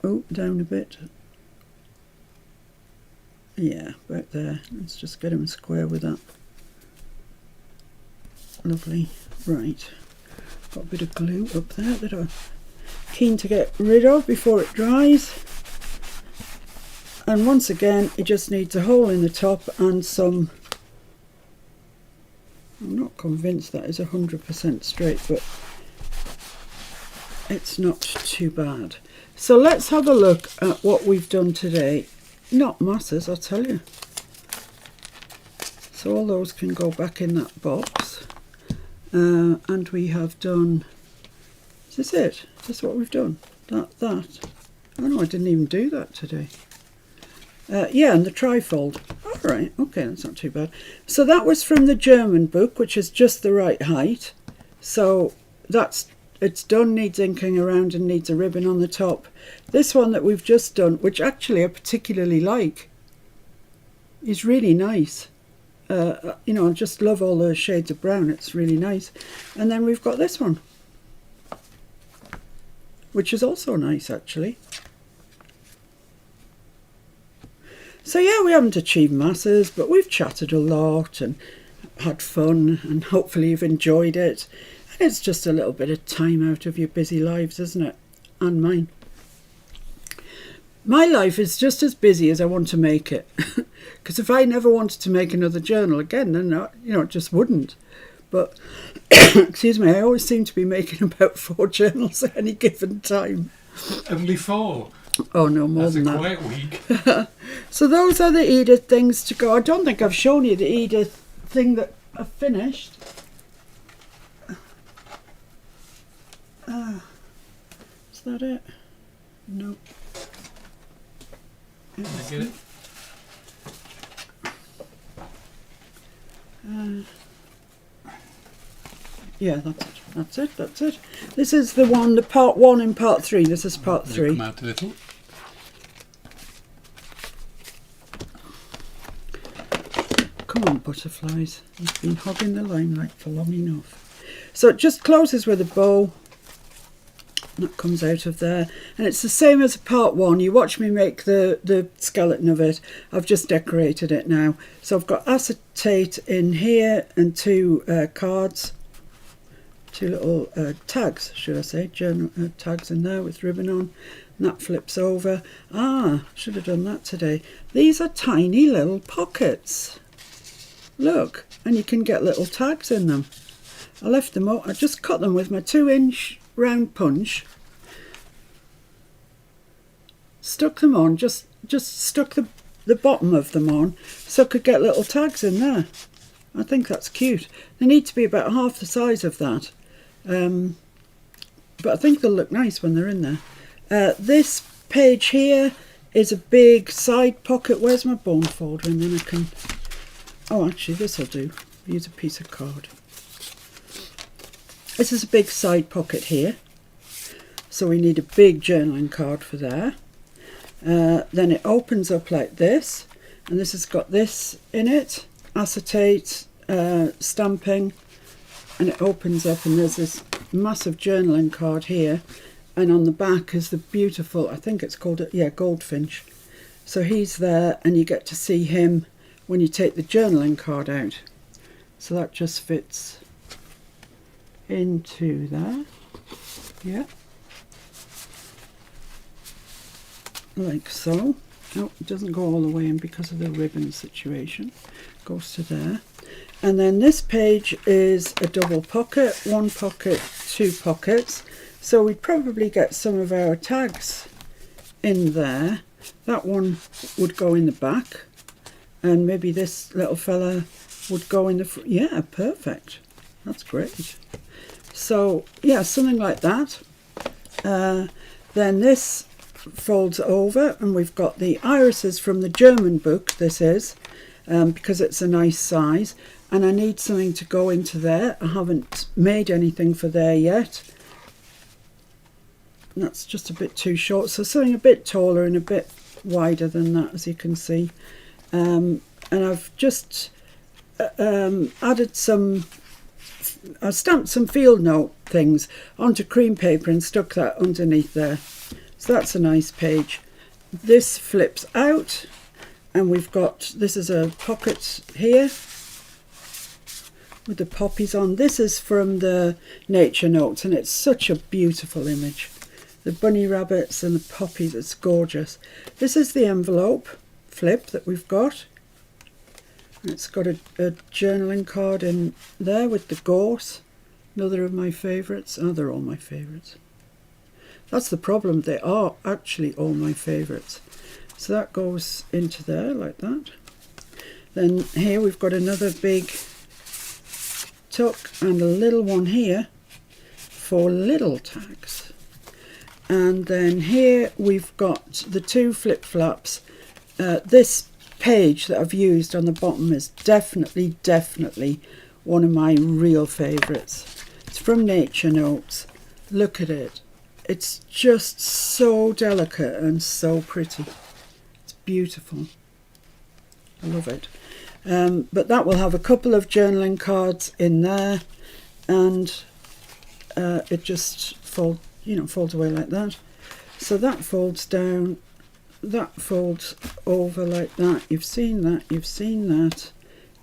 Speaker 1: Oh, down a bit. Yeah, about there. Let's just get him square with that. Lovely. Right. Got a bit of glue up there that I'm keen to get rid of before it dries. And once again, it just needs a hole in the top and some... I'm not convinced that is 100% straight, but it's not too bad. So let's have a look at what we've done today. Not masses, I'll tell you. So all those can go back in that box. And we have done... Is this it? Is this what we've done? That. Oh no, I didn't even do that today. Yeah, and the trifold. Alright, okay, that's not too bad. So that was from the German book, which is just the right height. So it's done, needs inking around and needs a ribbon on the top. This one that we've just done, which actually I particularly like, is really nice. You know, I just love all the shades of brown, it's really nice. And then we've got this one, which is also nice actually. So yeah, we haven't achieved masses, but we've chatted a lot and had fun, and hopefully you've enjoyed it. And it's just a little bit of time out of your busy lives, isn't it? And mine. My life is just as busy as I want to make it. Because if I never wanted to make another journal again, then it just wouldn't. But, excuse me, I always seem to be making about 4 journals at any given time.
Speaker 2: Only 4?
Speaker 1: Oh no, more than that.
Speaker 2: That's a quiet week.
Speaker 1: So those are the Edith things to go. I don't think I've shown you the Edith thing that I've finished. Is that it? No.
Speaker 2: Did I get it?
Speaker 1: Yeah, that's it. This is the one, the part 1 and part 3. This is part 3.
Speaker 2: Come out a little.
Speaker 1: Come on, butterflies. You've been hogging the limelight for long enough. So it just closes with a bow. That comes out of there. And it's the same as part 1. You watch me make the skeleton of it. I've just decorated it now. So I've got acetate in here and 2 cards. 2 little tags, should I say, journal tags in there with ribbon on. And that flips over. Should have done that today. These are tiny little pockets. Look, and you can get little tags in them. I left them out. I just cut them with my 2-inch round punch. Stuck them on, just stuck the bottom of them on so I could get little tags in there. I think that's cute. They need to be about half the size of that. But I think they'll look nice when they're in there. This page here is a big side pocket. Where's my bone folder? And then I can... Oh, actually, this will do. Use a piece of card. This is a big side pocket here. So we need a big journaling card for there. Then it opens up like this. And this has got this in it. Acetate, stamping. And it opens up and there's this massive journaling card here. And on the back is the beautiful, I think it's called, goldfinch. So he's there and you get to see him when you take the journaling card out. So that just fits into there. Yeah. Like so. Oh, it doesn't go all the way in because of the ribbon situation. Goes to there. And then this page is a double pocket, 1 pocket, 2 pockets. So we'd probably get some of our tags in there. That one would go in the back. And maybe this little fella would go in the front. Yeah, perfect. That's great. So, yeah, something like that. Then this folds over and we've got the irises from the German book, this is, because it's a nice size. And I need something to go into there. I haven't made anything for there yet. that's just a bit too short, so something a bit taller and a bit wider than that, as you can see. And I've just added some, I stamped some field note things onto cream paper and stuck that underneath there. So that's a nice page. This flips out, and we've got, this is a pocket here with the poppies on. This is from the nature notes, and it's such a beautiful image. The bunny rabbits and the poppies, it's gorgeous. This is the envelope flip that we've got. It's got a journaling card in there with the gorse, another of my favourites. Oh, they're all my favourites. That's the problem, they are actually all my favourites. So that goes into there like that. Then here we've got another big tuck and a little one here for little tags. And then here we've got the two flip flaps. This page that I've used on the bottom is definitely one of my real favourites. It's from Nature Notes. Look at it. It's just so delicate and so pretty. It's beautiful. I love it. But that will have a couple of journaling cards in there, and it just folds away like that. So that folds down, that folds over like that. You've seen that, you've seen that,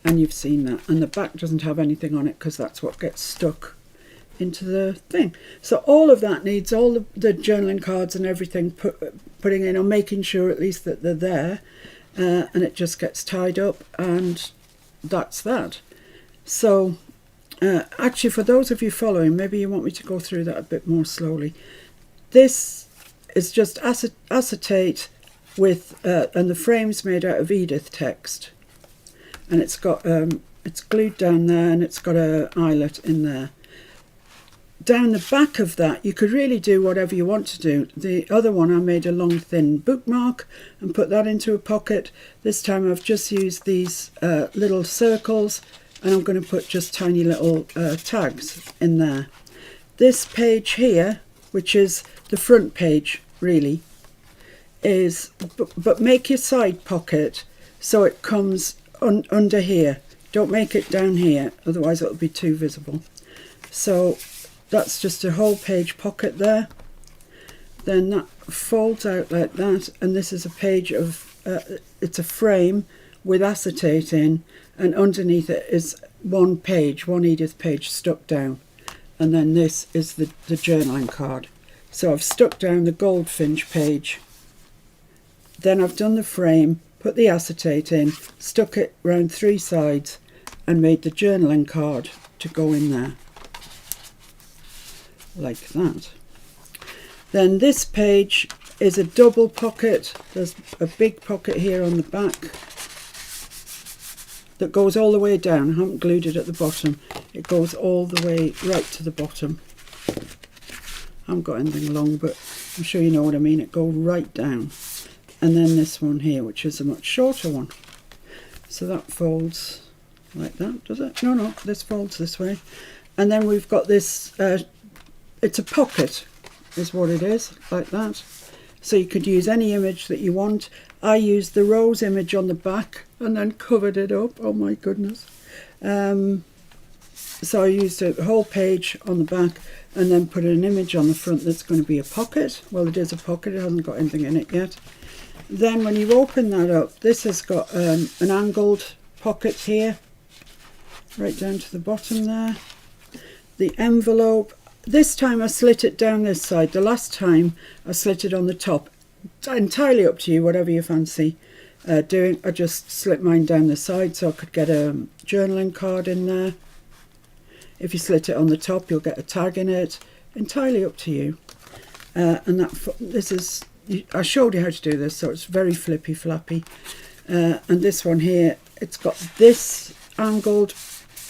Speaker 1: and you've seen that. And the back doesn't have anything on it because that's what gets stuck into the thing. So all of that needs all the journaling cards and everything putting in, or making sure at least that they're there, and it just gets tied up, and that's that. So actually, for those of you following, maybe you want me to go through that a bit more slowly. This is just acetate with and the frame's made out of Edith text, and it's got it's glued down there, and it's got a eyelet in there. Down the back of that, you could really do whatever you want to do. The other one, I made a long thin bookmark and put that into a pocket. This time I've just used these little circles, and I'm going to put just tiny little tags in there. This page here, which is the front page really, is, but make your side pocket so it comes under here. Don't make it down here, otherwise it'll be too visible. So that's just a whole page pocket there. Then that folds out like that, and this is a page of, it's a frame with acetate in, and underneath it is one Edith page stuck down. And then this is the journaling card. So I've stuck down the goldfinch page. Then I've done the frame, put the acetate in, stuck it round 3 sides, and made the journaling card to go in there. Like that. Then this page is a double pocket. There's a big pocket here on the back that goes all the way down. I haven't glued it at the bottom. It goes all the way right to the bottom. I haven't got anything long, but I'm sure you know what I mean. It goes right down. And then this one here, which is a much shorter one. So that folds like that, does it? No, this folds this way. And then we've got this, it's a pocket is what it is, like that. So you could use any image that you want. I used the rose image on the back and then covered it up. Oh my goodness. So I used a whole page on the back and then put an image on the front that's going to be a pocket. Well, it is a pocket, it hasn't got anything in it yet. Then when you open that up, this has got an angled pocket here, right down to the bottom there. The envelope, this time I slit it down this side. The last time I slit it on the top. It's entirely up to you, whatever you fancy doing. I just slit mine down the side so I could get a journaling card in there. If you slit it on the top, you'll get a tag in it. Entirely up to you. And this is, I showed you how to do this, so it's very flippy flappy. And this one here, it's got this angled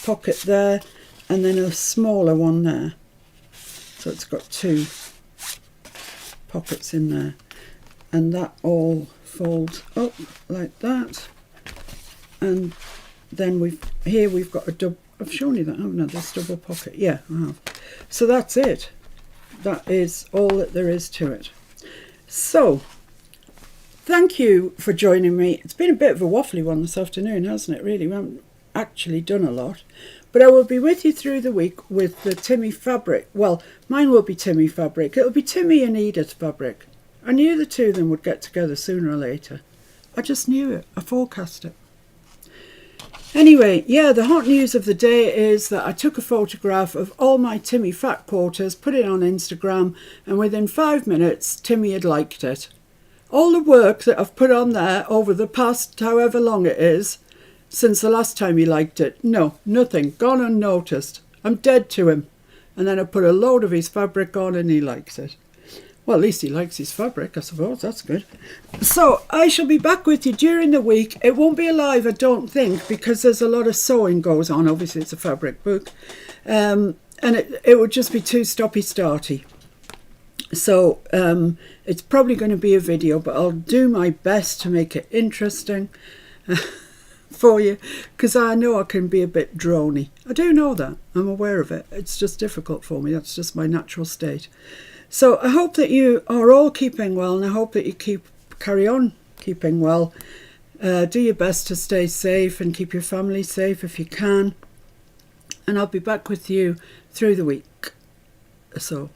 Speaker 1: pocket there, and then a smaller one there. So it's got 2 pockets in there, and that all folds up like that. And then we've got a double. I've shown you that, haven't I? This double pocket. Yeah, I have. So that's it. that is all that there is to it. So, thank you for joining me. It's been a bit of a waffly one this afternoon, hasn't it, really? We haven't actually done a lot. But I will be with you through the week with the Timmy fabric. Well, mine will be Timmy fabric. It'll be Timmy and Edith fabric. I knew the two of them would get together sooner or later. I just knew it. I forecast it. Anyway, yeah, the hot news of the day is that I took a photograph of all my Timmy fat quarters, put it on Instagram, and within 5 minutes, Timmy had liked it. All the work that I've put on there over the past however long it is, since the last time he liked it, no, nothing, gone unnoticed. I'm dead to him. And then I put a load of his fabric on and he likes it. Well, at least he likes his fabric, I suppose. That's good. So I shall be back with you during the week. It won't be live, I don't think, because there's a lot of sewing goes on. Obviously, it's a fabric book. And it would just be too stoppy-starty. So it's probably going to be a video, but I'll do my best to make it interesting for you, because I know I can be a bit drony. I do know that. I'm aware of it. It's just difficult for me. That's just my natural state. So I hope that you are all keeping well, and I hope that you carry on keeping well. Do your best to stay safe and keep your family safe if you can. And I'll be back with you through the week. So,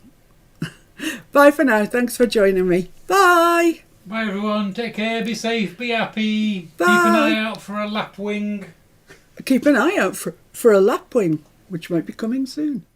Speaker 1: bye for now. Thanks for joining me. Bye.
Speaker 2: Bye everyone. Take care. Be safe. Be happy.
Speaker 1: Bye.
Speaker 2: Keep an eye out for a lapwing.
Speaker 1: Keep an eye out for a lapwing, which might be coming soon.